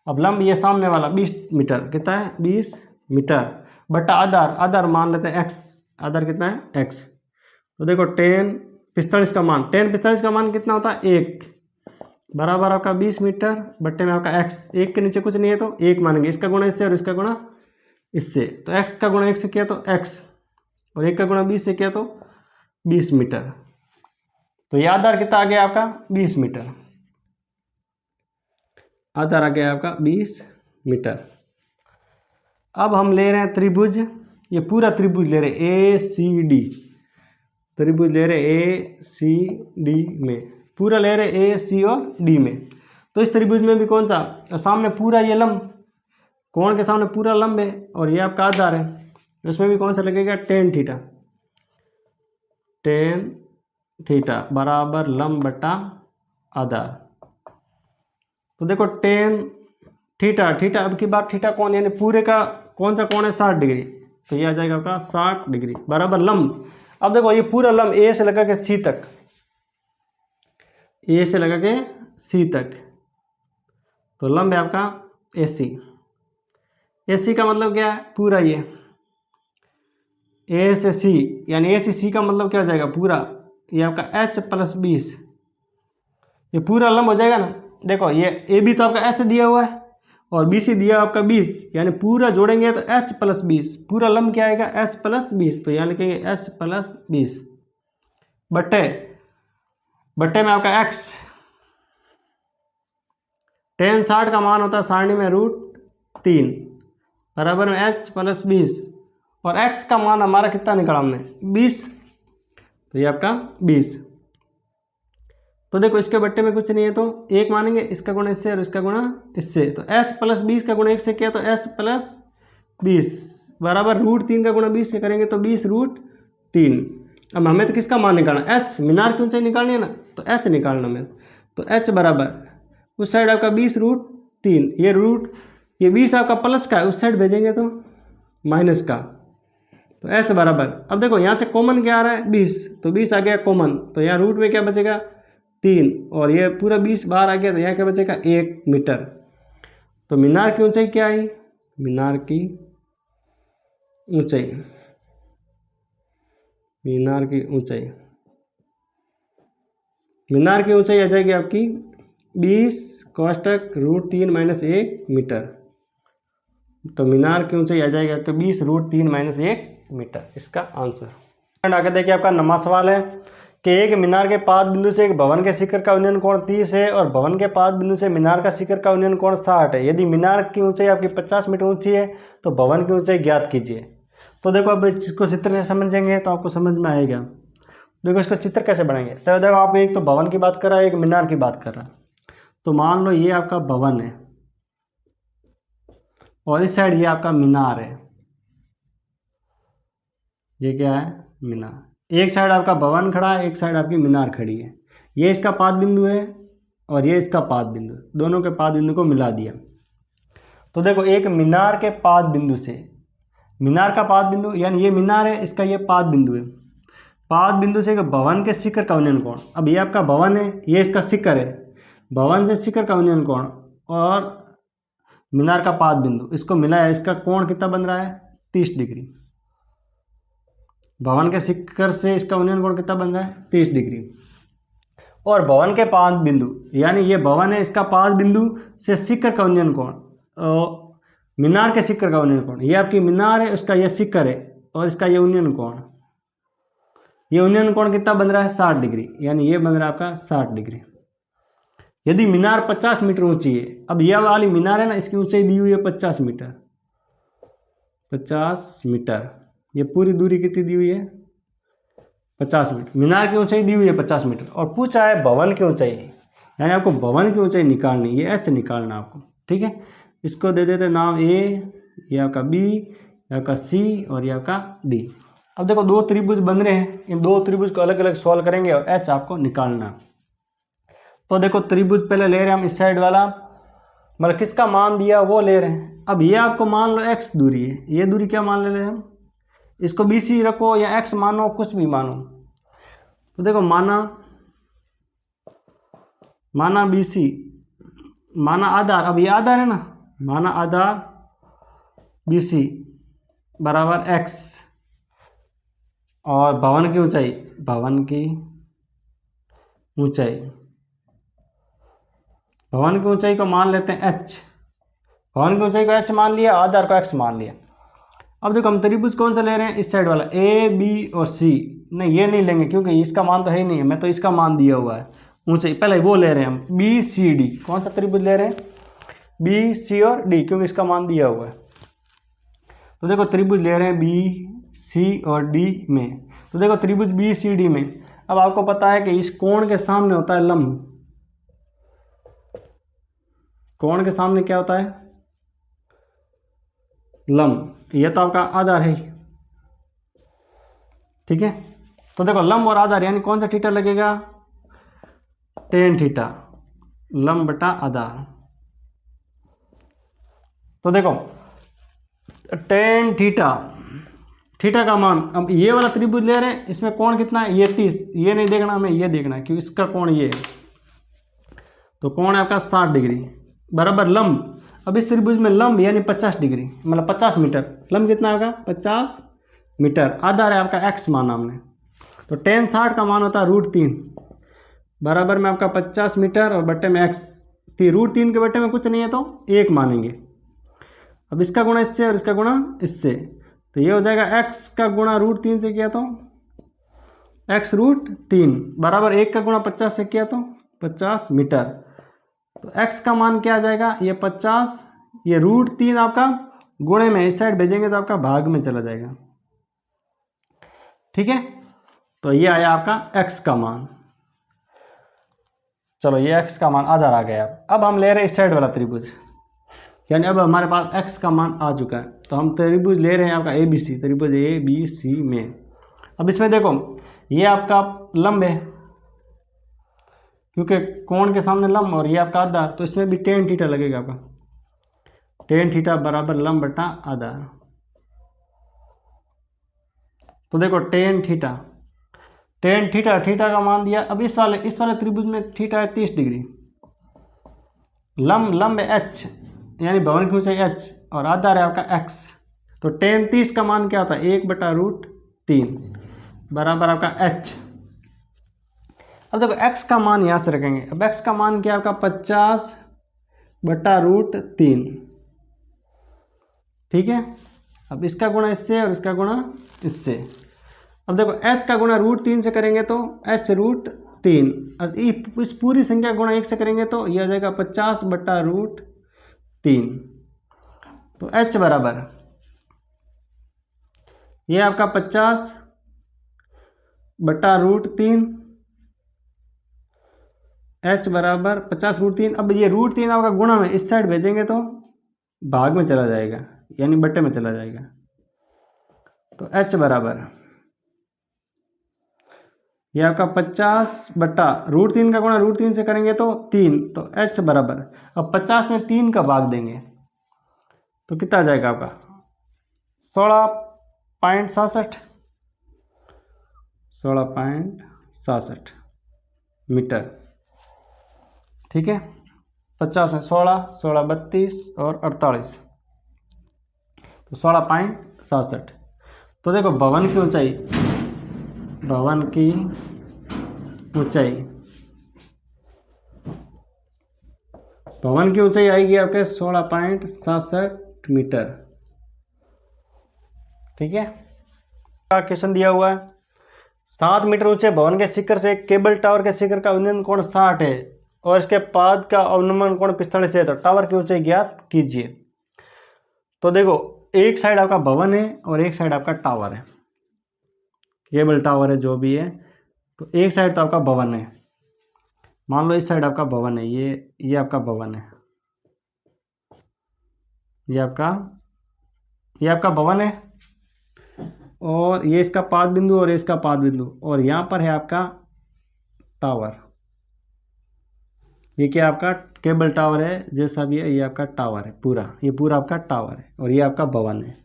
अब लंब ये सामने वाला 20 मीटर, कितना है 20 मीटर बटा आधार, आधार मान लेते हैं x, आधार कितना है x। तो देखो टेन 45 का मान, टेन 45 का मान कितना होता है 1 बराबर आपका 20 मीटर बट्टे में आपका x, 1 के नीचे कुछ नहीं है तो 1 मानेंगे, इसका गुणा इससे और इसका गुणा इससे, तो x का गुणा 1 से किया तो x और 1 का गुणा 20 से किया तो 20 मीटर। तो ये आधार कितना आ गया आपका 20 मीटर, आधार आ गया आपका 20 मीटर। अब हम ले रहे हैं त्रिभुज, ये पूरा त्रिभुज ले रहे हैं ए सी डी, त्रिभुज ले रहे ए सी डी में, पूरा ले रहे ए सी और डी में। तो इस त्रिभुज में भी कौन सा, सामने पूरा ये लंब, कोण के सामने पूरा लंब है और ये आपका आधार है, इसमें भी कौन सा लगेगा टेन थीटा, टेन थीटा बराबर लंब बटा आधार। तो देखो टेन थीटा, थीटा अब की बात थीटा कौन, यानी पूरे का कौन सा कोण है 60 डिग्री, तो ये आ जाएगा आपका 60 डिग्री बराबर लंब। अब देखो ये पूरा लंब ए से लगा के सी तक, ए से लगा के सी तक, तो लंब है आपका ए सी। ए सी का मतलब क्या है, पूरा ये ए से सी, यानी ए से सी का मतलब क्या हो जाएगा पूरा, ये आपका एच प्लस 20, ये पूरा लंब हो जाएगा ना। देखो ये ए बी तो आपका एच दिया हुआ है और बी सी दिया आपका 20, यानी पूरा जोड़ेंगे तो एच प्लस 20, पूरा लंब क्या आएगा एच प्लस 20, तो यानी कि एच प्लस 20 बट्टे बट्टे में आपका एक्स, टेन 60 का मान होता है सारणी में √3 बराबर में एच प्लस 20 और एक्स का मान हमारा कितना निकाला हमने 20, तो ये आपका 20। तो देखो इसके बट्टे में कुछ नहीं है तो 1 मानेंगे, इसका गुणा इससे और इसका गुणा इससे, तो एच प्लस 20 का गुणा 1 से किया तो एच प्लस 20 बराबर √3 का गुणा 20 से करेंगे तो 20 √3। अब हमें तो किसका मान निकालना, एच, मीनार की ऊंचाई निकालनी है ना, तो एच निकालना हमें। तो एच बराबर उस साइड आपका 20√3, ये 20 आपका प्लस का है, उस साइड भेजेंगे तो माइनस का, तो एच बराबर, अब देखो यहाँ से कॉमन क्या आ रहा है 20, तो 20 आ गया कॉमन, तो यहाँ रूट में क्या बचेगा 3, और ये पूरा 20 बाहर आ गया, तो यहाँ क्या बचेगा 1 मीटर। तो मीनार की ऊंचाई क्या आई, मीनार की ऊंचाई, मीनार की ऊंचाई, मीनार की ऊंचाई आ जाएगी आपकी 20 × -3 - 1 मीटर। तो मीनार की ऊंचाई आ जाएगी आपके 20√3 - 1 मीटर, इसका आंसर। आगे देखिए आपका नवा सवाल है कि एक मीनार के पाद बिंदु से एक भवन के शिखर का उन्नयन कोण 30 है और भवन के पाद बिंदु से मीनार का शिखर का उन्नयन कोण 60 है। यदि मीनार की ऊंचाई आपकी 50 मीटर ऊंची है तो भवन की ऊंचाई ज्ञात कीजिए। तो देखो अब इसको चित्र से समझेंगे तो आपको समझ में आएगा। देखो इसको चित्र कैसे बनाएंगे, तो देखो आपको एक तो भवन की बात कर रहा है, एक मीनार की बात कर रहा है। तो मान लो ये आपका भवन है और इस साइड ये आपका मीनार है, ये क्या है मीनार। एक साइड आपका भवन खड़ा है, एक साइड आपकी मीनार खड़ी है। ये इसका पाद बिंदु है और ये इसका पाद बिंदु, दोनों के पाद बिंदु को मिला दिया। तो देखो एक मीनार के पाद बिंदु से, मीनार का पाद बिंदु यानी ये मीनार है, इसका ये पाद बिंदु है, पाद बिंदु से भवन के शिखर का उन्नयन कोण। अब ये आपका भवन है, ये इसका शिखर है, भवन से शिखर का उन्नयन कोण और मीनार का पाद बिंदु, इसको मिलाया, इसका कोण कितना बन रहा है 30 डिग्री। भवन के शिखर से इसका उन्नयन कोण कितना बन रहा है 30 डिग्री। और भवन के पाद बिंदु यानी ये भवन है, इसका पाद बिंदु से शिखर का उन्नयन कोण और मीनार के शिखर का उन्नयन कोण, ये आपकी मीनार है, उसका ये शिखर है और इसका ये उन्नयन कोण, ये उन्नयन कोण कितना बन रहा है 60 डिग्री, यानी ये बन रहा है आपका 60 डिग्री। यदि मीनार 50 मीटर ऊंची है, अब यह वाली मीनार है ना, इसकी ऊंचाई दी हुई है 50 मीटर, 50 मीटर, ये पूरी दूरी कितनी दी हुई है 50 मीटर। मीनार की ऊंचाई दी हुई है 50 मीटर और पूछा है भवन की ऊंचाई, यानी आपको भवन की ऊंचाई निकालनी, ये एच निकालना आपको, ठीक है। इसको दे देते नाम ए, ये आपका बी, ये आपका सी और ये आपका डी। अब देखो दो त्रिभुज बन रहे हैं, इन दो त्रिभुज को अलग अलग सॉल्व करेंगे और एच आपको निकालना। तो देखो त्रिभुज पहले ले रहे हैं हम इस साइड वाला, मतलब किसका मान दिया वो ले रहे हैं। अब ये आपको मान लो x दूरी है, ये दूरी क्या मान ले रहे हैं हम, इसको BC रखो या x मानो, कुछ भी मानो। तो देखो माना BC, माना आधार, अब ये आधार है ना, माना आधार BC बराबर x और भवन की ऊंचाई, भवन की ऊंचाई, भवन की ऊंचाई को मान लेते हैं h, भवन की ऊंचाई को h मान लिया, आधार को x मान लिया। अब देखो हम त्रिभुज कौन सा ले रहे हैं, इस साइड वाला A B और C, नहीं ये नहीं लेंगे क्योंकि इसका मान तो है ही नहीं है, मैं तो इसका मान दिया हुआ है ऊंचाई, पहले वो ले रहे हैं हम BCD। कौन सा त्रिभुज ले रहे हैं B C और D, क्योंकि इसका मान दिया हुआ है। तो देखो त्रिभुज ले रहे हैं B C और D में, तो देखो त्रिभुज BCD में, अब आपको पता है कि इस कोण के सामने होता है लंब, कोण के सामने क्या होता है लंब, ये तो आपका आधार है, ठीक है। तो देखो लंब और आधार यानी कौन सा थीटा लगेगा, tan थीटा, लंब बटा आधार। तो देखो tan थीटा, थीटा का मान, अब ये वाला त्रिभुज ले रहे हैं, इसमें कोण कितना है ये 30, ये नहीं देखना हमें, ये देखना है क्योंकि इसका कोण ये है, तो कोण है आपका 60 डिग्री बराबर लंब। अब इस त्रिभुज में लंब यानी 50 डिग्री, मतलब 50 मीटर, लंब कितना है आपका 50 मीटर, आधार है आपका x माना हमने, तो tan 60 का मान होता है √3 बराबर में आपका 50 मीटर और बट्टे में x, √3 के बट्टे में कुछ नहीं है तो 1 मानेंगे। अब इसका गुणा इससे और इसका गुणा इससे, तो ये हो जाएगा x का गुणा √3 से किया तो x √3 बराबर 1 का गुणा 50 से किया तो 50 मीटर। तो x का मान क्या आ जाएगा, ये 50, ये √3 आपका गुणे में इस साइड भेजेंगे तो आपका भाग में चला जाएगा, ठीक है। तो ये आया आपका x का मान, चलो ये x का मान आधार आ गया। अब हम ले रहे हैं इस साइड वाला त्रिभुज, यानी अब हमारे पास x का मान आ चुका है, तो हम त्रिभुज ले रहे हैं आपका ABC, त्रिभुज ABC में। अब इसमें देखो ये आपका लंब है, क्योंकि कोण के सामने लंब और ये आपका आधा, तो इसमें भी टेन थीटा लगेगा आपका। टेन थीटा बराबर लंब बटा आधा। तो देखो tan theta, tan theta, theta का मान दिया। अब इस वाले त्रिभुज में थीटा है 30 डिग्री, लंब है एच, यानी भवन की ऊंचाई एच और आधार है आपका एक्स। तो टेन 30 का मान क्या होता है, 1/√3 बराबर आपका एच। अब देखो x का मान यहाँ से रखेंगे। अब x का मान क्या आपका 50/√3, ठीक है। अब इसका गुणा इससे और इसका गुणा इससे। अब देखो h का गुणा √3 से करेंगे तो h√3, इस पूरी संख्या गुणा 1 से करेंगे तो यह आ जाएगा 50/√3। तो h बराबर ये आपका 50/√3, h बराबर 50√3। अब ये √3 आपका गुणा में इस साइड भेजेंगे तो भाग में चला जाएगा, यानी बट्टे में चला जाएगा। तो h बराबर ये आपका 50/√3 का गुणा √3 से करेंगे तो 3, तो h बराबर, अब 50 में 3 का भाग देंगे तो कितना आ जाएगा आपका 16.67 मीटर, ठीक है। 50 में 16, 16 32 और 48, तो 16.67। तो देखो भवन की ऊंचाई आएगी आपके 16.67 मीटर, ठीक है। क्वेश्चन दिया हुआ है 7 मीटर ऊंचे भवन के शिखर से केबल टावर के शिखर का उन्नयन कोण 60 है और इसके पाद का अवनमन कोण 45 है, तो टावर की ऊंचाई ज्ञात कीजिए। तो देखो एक साइड आपका भवन है और एक साइड आपका टावर है, केबल टावर है जो भी है। तो एक साइड तो आपका भवन है, मान लो इस साइड आपका भवन है, ये आपका भवन है, ये आपका भवन है, और ये इसका पाद बिंदु और ये इसका पाद बिंदु, और यहाँ पर है आपका टावर। ये क्या आपका केबल टावर है, जैसा भी है ये आपका टावर है पूरा, ये पूरा आपका टावर है और ये आपका भवन है।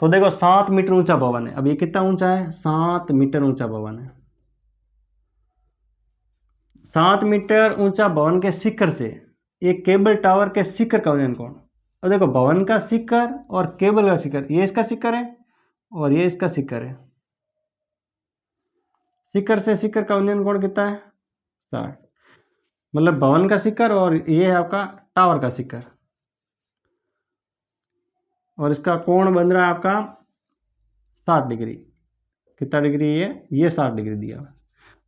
तो देखो 7 मीटर ऊंचा भवन है। अब ये कितना ऊंचा है, 7 मीटर ऊंचा भवन है। 7 मीटर ऊंचा भवन के शिखर से एक केबल टावर के शिखर का उन्नयन कोण। अब देखो भवन का शिखर और केबल का शिखर, ये इसका शिखर है और ये इसका शिखर है। शिखर से शिखर का उन्नयन कोण कितना है, 60। मतलब भवन का शिखर और ये है आपका टावर का शिखर, और इसका कोण बन रहा है आपका 60 डिग्री। कितना डिग्री ये 60 डिग्री दिया हुआ।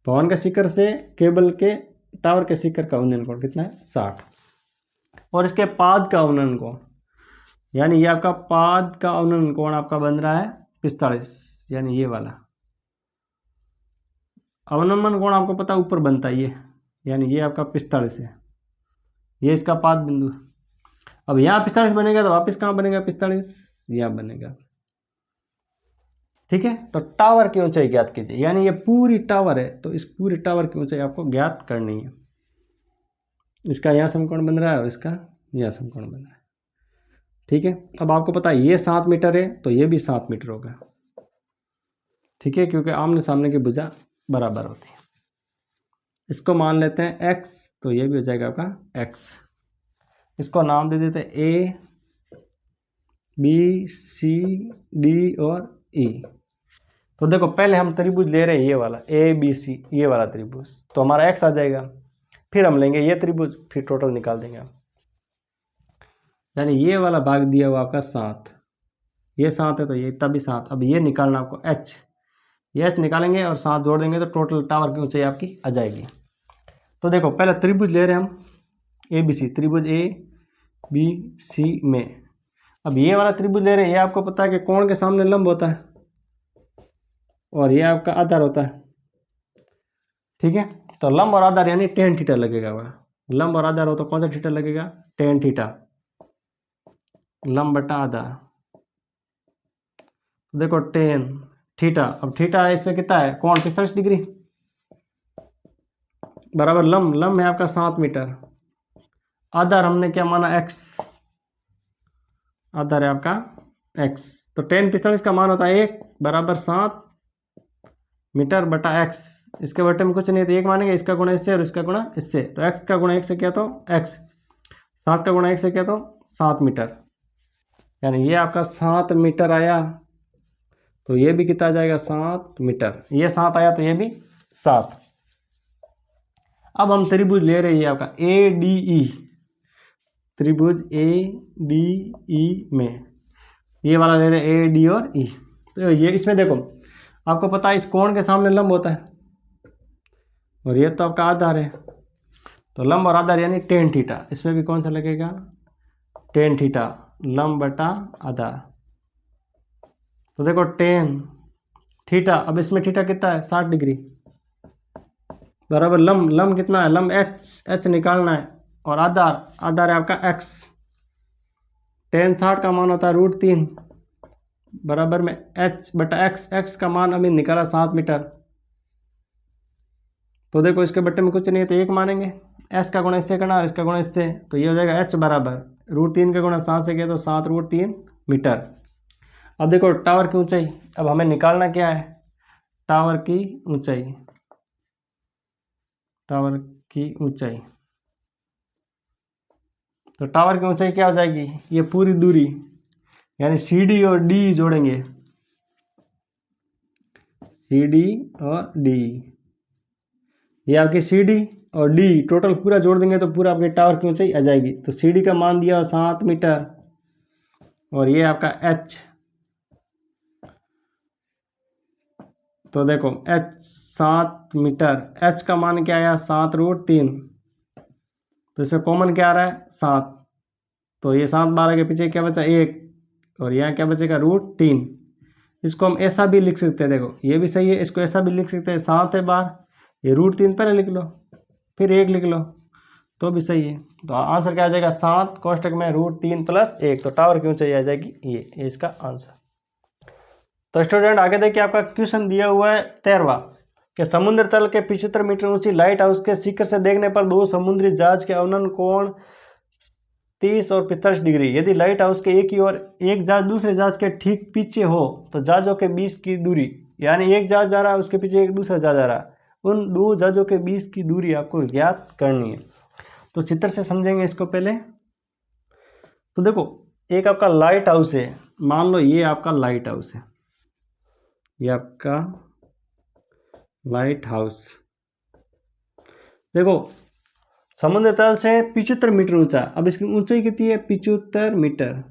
भवन के शिखर से केबल के टावर के शिखर का उन्नयन कोण कितना है, 60। और इसके पाद का उन्नयन कोण, यानी ये आपका पाद का उन्नयन कोण आपका बन रहा है 45, यानी ये वाला। अवनमन कोण आपको पता ऊपर बनता है ये, यानी ये आपका 45 है, ये इसका पाद बिंदु। अब यहाँ 45 बनेगा तो वापस कहाँ बनेगा 45, यहाँ बनेगा, ठीक है। तो टावर की ऊंचाई ज्ञात कीजिए, यानी ये पूरी टावर है, तो इस पूरी टावर की ऊंचाई आपको ज्ञात करनी है। इसका यहाँ समकोण बन रहा है और इसका यहाँ समकोण बन रहा है, ठीक है। अब आपको पता है ये 7 मीटर है तो ये भी 7 मीटर होगा, ठीक है, क्योंकि आमने सामने की भुजा बराबर होती है। इसको मान लेते हैं x, तो ये भी हो जाएगा आपका x। इसको नाम दे देते हैं A, B, C, D और E। तो देखो पहले हम त्रिभुज ले रहे हैं ये वाला ABC, ये वाला त्रिभुज, तो हमारा x आ जाएगा। फिर हम लेंगे ये त्रिभुज, फिर टोटल निकाल देंगे हम। यानी ये वाला भाग दिया हुआ आपका 7, ये 7 है तो ये तभी 7। अब ये निकालना आपको h, ये h निकालेंगे और 7 जोड़ देंगे तो टोटल टावर की ऊंचाई आपकी आ जाएगी। तो देखो पहले त्रिभुज ले रहे हैं हम ABC, त्रिभुज ABC में। अब ये वाला त्रिभुज ले रहे हैं, ये आपको पता है कि कोण के सामने लंब होता है और ये आपका आधार होता है, ठीक है। तो लंब और आधार यानी tan थीटा लगेगा वह। लंब और आधार हो तो कौन सा थीटा लगेगा, tan थीटा, लंब बटा आधार। देखो tan थीटा। अब थीटा है, इसमें कितना है कोण 45 डिग्री, बराबर लंब है आपका 7 मीटर। आधार हमने क्या माना x, आधार है आपका x, तो tan 45 का मान होता है 1 बराबर 7 मीटर बटा x। इसके बटे में कुछ नहीं, तो 1 मानेंगे, इसका गुणा इससे और इसका गुणा इससे, तो x का गुणा 1 से किया तो x, 7 का गुणा 1 से किया तो 7 मीटर, यानी ये आपका 7 मीटर आया। तो ये भी कितना आ जाएगा 7 मीटर, ये 7 आया तो ये भी 7। अब हम त्रिभुज ले रहे हैं आपका ए डी ई, त्रिभुज ए डी ई में ये वाला ले रहे हैं ए डी और ई। तो ये इसमें देखो आपको पता है इस कोण के सामने लंब होता है और ये तो आपका आधार है, तो लंब और आधार यानी टेन थीटा, इसमें भी कौन सा लगेगा टेन थीटा, लंब बटा आधार। तो देखो टेन थीटा, अब इसमें थीटा कितना है 60 डिग्री, बराबर लंब कितना है, लंब एच निकालना है, और आधार है आपका x। टेन 60 का मान होता है √3 बराबर में h बटा x का मान अभी निकाला 7 मीटर। तो देखो इसके बट्टे में कुछ नहीं है, तो 1 मानेंगे, s का गुणा इससे करना और इसका गुणा इससे, तो ये हो जाएगा h बराबर √3 का गुणा 7 से किया तो 7√3 मीटर। अब देखो टावर की ऊंचाई, अब हमें निकालना क्या है टावर की ऊंचाई, टावर की ऊंचाई। तो टावर की ऊंचाई क्या हो जाएगी, ये पूरी दूरी यानी सी डी और डी जोड़ेंगे, सी डी और डी, ये आपकी सी डी और डी टोटल पूरा जोड़ देंगे तो पूरा आपके टावर की ऊंचाई आ जाएगी। तो सी डी का मान दिया 7 मीटर और ये आपका एच, तो देखो एच 7 मीटर, एच का मान क्या आया 7√3, तो इसमें कॉमन क्या आ रहा है 7, तो ये 7 12 के पीछे क्या बचा 1 और यहाँ क्या बचेगा √3। इसको हम ऐसा भी लिख सकते हैं, देखो ये भी सही है, इसको ऐसा भी लिख सकते हैं 7 है बार, ये √3 पहले लिख लो फिर 1 लिख लो तो भी सही है। तो आंसर क्या आ जाएगा 7 कोष्टक में √3 + 1, तो टावर की ऊंचाई आ जाएगी ये इसका आंसर। तो स्टूडेंट आगे देखिए आपका क्वेश्चन दिया हुआ है 13वां कि समुद्र तल के 75 मीटर ऊंची लाइट हाउस के शिखर से देखने पर दो समुद्री जहाज के अवनन कोण 30 और 45 डिग्री। यदि लाइट हाउस के एक ही ओर एक जहाज दूसरे जहाज के ठीक पीछे हो तो जहाजों के बीच की दूरी, यानी एक जहाज जा रहा है उसके पीछे एक दूसरा जहाज जा रहा है, उन दो जहाजों के बीच की दूरी आपको ज्ञात करनी है। तो चित्र से समझेंगे इसको पहले। तो देखो एक आपका लाइट हाउस है, मान लो ये आपका लाइट हाउस है, ये आपका लाइट हाउस, देखो समुद्र तल से 75 मीटर ऊंचा, अब इसकी ऊंचाई कितनी है 75 मीटर,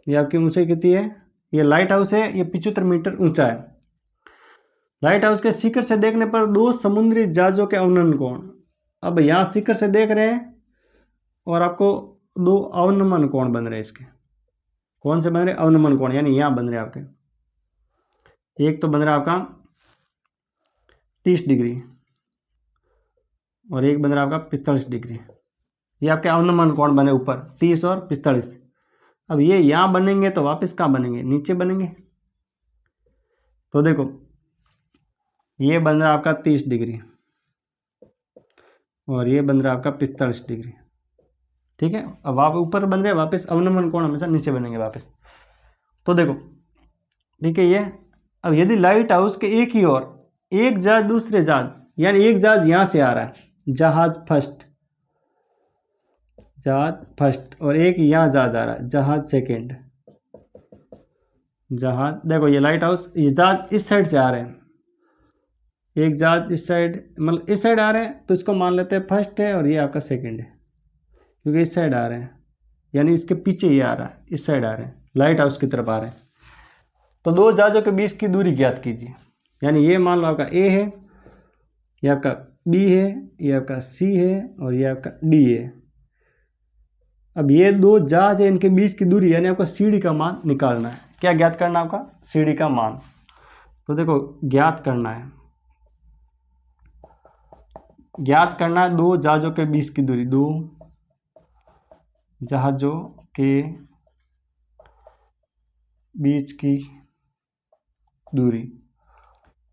ये आपकी ऊंचाई कितनी है, ये लाइट हाउस है, ये 75 मीटर ऊंचा है। लाइट हाउस के शिखर से देखने पर दो समुद्री जहाजों के अवनमन कोण, अब यहाँ शिखर से देख रहे हैं और आपको दो अवनमन कोण बन रहे हैं, इसके कौन से बन रहे अवनमन कोण, यानी यहाँ बन रहे हैं आपके, एक तो बन रहा है आपका 30 डिग्री और एक बन रहा है आपका 45 डिग्री, ये आपके अवनमन कोण बने ऊपर 30 और 45। अब ये यहाँ बनेंगे तो वापस कहाँ बनेंगे, नीचे बनेंगे। तो देखो ये बन रहा है आपका 30 डिग्री और ये बन रहा है आपका 45 डिग्री, ठीक है। अब आप ऊपर बन रहे वापस अवनमन कोण हमेशा नीचे बनेंगे वापस। तो देखो ठीक है ये, अब यदि लाइट हाउस के एक ही ओर एक जहाज दूसरे जहाज, यानी एक जहाज यहाँ से आ रहा है, जहाज फर्स्ट और एक यहाँ जहाज आ रहा है, जहाज सेकेंड, जहाज देखो ये लाइट हाउस, ये जहाज इस साइड से आ रहे हैं, एक जहाज इस साइड मतलब इस साइड आ रहे हैं तो इसको मान लेते हैं फर्स्ट है और ये आपका सेकेंड है, क्योंकि इस साइड आ रहे हैं यानी इसके पीछे ये आ रहा है, इस साइड आ रहे हैं, लाइट हाउस की तरफ आ रहे हैं। तो दो जहाजों के बीच की दूरी ज्ञात कीजिए, यानी ये मान लो आपका ए है, ये आपका बी है, ये आपका सी है और ये आपका डी है। अब ये दो जहाज है, इनके बीच की दूरी यानी आपको सी डी का मान निकालना है। क्या ज्ञात करना है आपका सी डी का मान, तो देखो ज्ञात करना है दो जहाजों के बीच की दूरी, दो जहाजों के बीच की दूरी,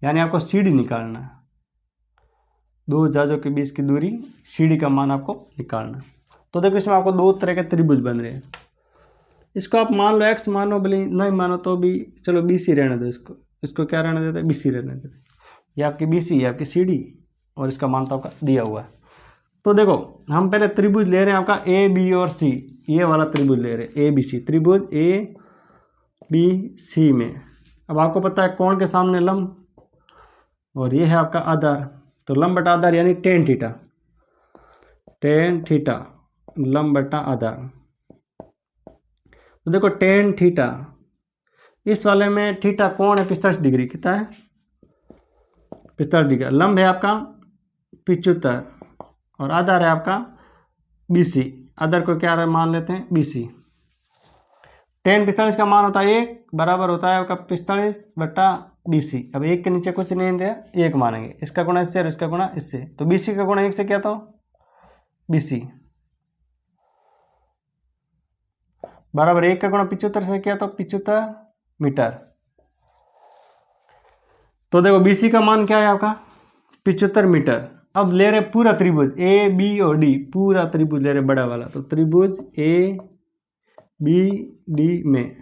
यानी आपको सीडी निकालना है। दो जहाज़ों के बीच की दूरी, सीडी का मान आपको निकालना है। तो देखो इसमें आपको दो तरह के त्रिभुज बन रहे हैं। इसको आप मान लो एक्स मानो, भले नहीं मानो तो भी चलो बी सी रहने दो। इसको क्या रहने देते हैं, बी सी रहने देते हैं। ये आपकी बी सी है, आपकी सी डी, और इसका मान तो आपका दिया हुआ है। तो देखो हम पहले त्रिभुज ले रहे हैं आपका ए बी और सी, ये वाला त्रिभुज ले रहे हैं ए बी सी, त्रिभुज ए बी सी में। अब आपको पता है कोण के सामने लंब, और ये है आपका आधार, तो लंब बटा आधार यानी टेन थीटा, टेन थीटा लंब बटा आधार। तो देखो टेन थीटा, इस वाले में थीटा कोण है 45 डिग्री, कितना है 45 डिग्री। लंब है आपका 75 और आधार है आपका BC। आधार को क्या मान लेते हैं, BC। टेन 45 का मान होता है 1, बराबर होता है आपका 45/BC। अब 1 के नीचे कुछ नहीं दिया, 1 मानेंगे। इसका गुणा इससे और इसका गुणा इससे, तो BC का गुणा 1 से क्या था, BC बराबर 1 का गुणा 75 से क्या, तो 75 मीटर। तो देखो BC का मान क्या है आपका 75 मीटर। अब ले रहे पूरा त्रिभुज ए बी और डी, पूरा त्रिभुज ले रहे बड़ा वाला। तो त्रिभुज ए बी डी में,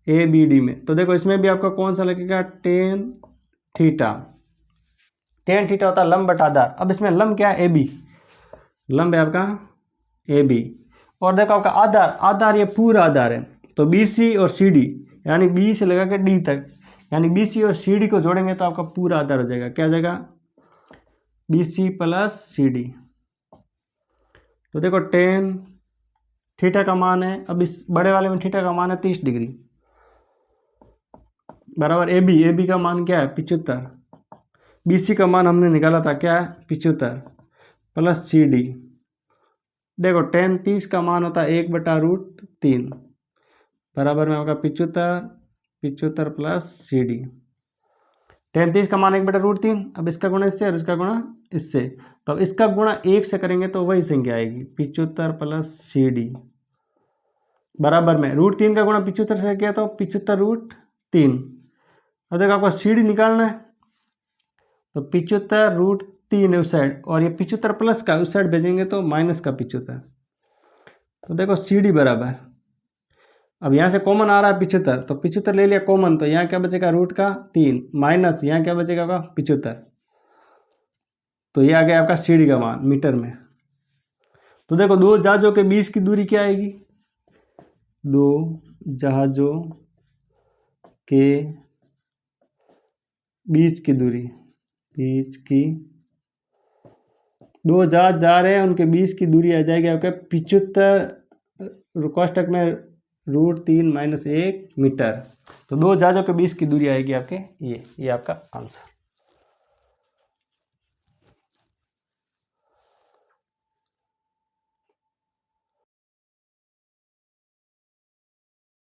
ए बी डी में, तो देखो इसमें भी आपका कौन सा लगेगा, टेन थीटा। टेन थीटा होता है लंब बटा आधार। अब इसमें लंब क्या है, ए बी, लंब है आपका ए बी, और देखो आपका आधार, आधार ये पूरा आधार है। तो बी सी और सी डी, यानी बी से लगा के डी तक, यानी बी सी और सी डी को जोड़ेंगे तो आपका पूरा आधार हो जाएगा। क्या हो जाएगा, B C plus C D. तो देखो टेन थीटा का मान है, अब इस बड़े वाले में थीटा का मान है 30 डिग्री, बराबर ए बी का मान क्या है 75, बी सी का मान हमने निकाला था क्या है 75, प्लस सी डी। देखो टेन 30 का मान होता है 1/√3, बराबर में आपका 75 प्लस सी डी। टेन 30 का मान 1/√3, अब इसका गुणा इससे और इसका गुणा इससे, तो अब इसका गुणा 1 से करेंगे तो वही संख्या आएगी 75 प्लस सी डी, बराबर में √3 का गुणा 75 से किया तो 75√3। अब देखो आपको सी डी निकालना है, तो 75√3 है उस साइड, और ये 75 प्लस का उस साइड भेजेंगे तो माइनस का 75। तो देखो सी डी बराबर, अब यहाँ से कॉमन आ रहा है 75, तो 75 ले लिया कॉमन, तो यहाँ क्या बचेगा √3 माइनस यहाँ क्या बचेगा आपका 75, तो ये आ गया आपका सी डी का मान मीटर में। तो देखो दो जहाजों के बीच की दूरी क्या आएगी, दो जहाजों के बीच की दूरी, बीच की, दो जहाज जा रहे हैं उनके बीच की दूरी आ जाएगी आपके 75 कोष्टक में √3 - 1 मीटर। तो दो जहाजों के बीच की दूरी आएगी आपके ये आपका आंसर।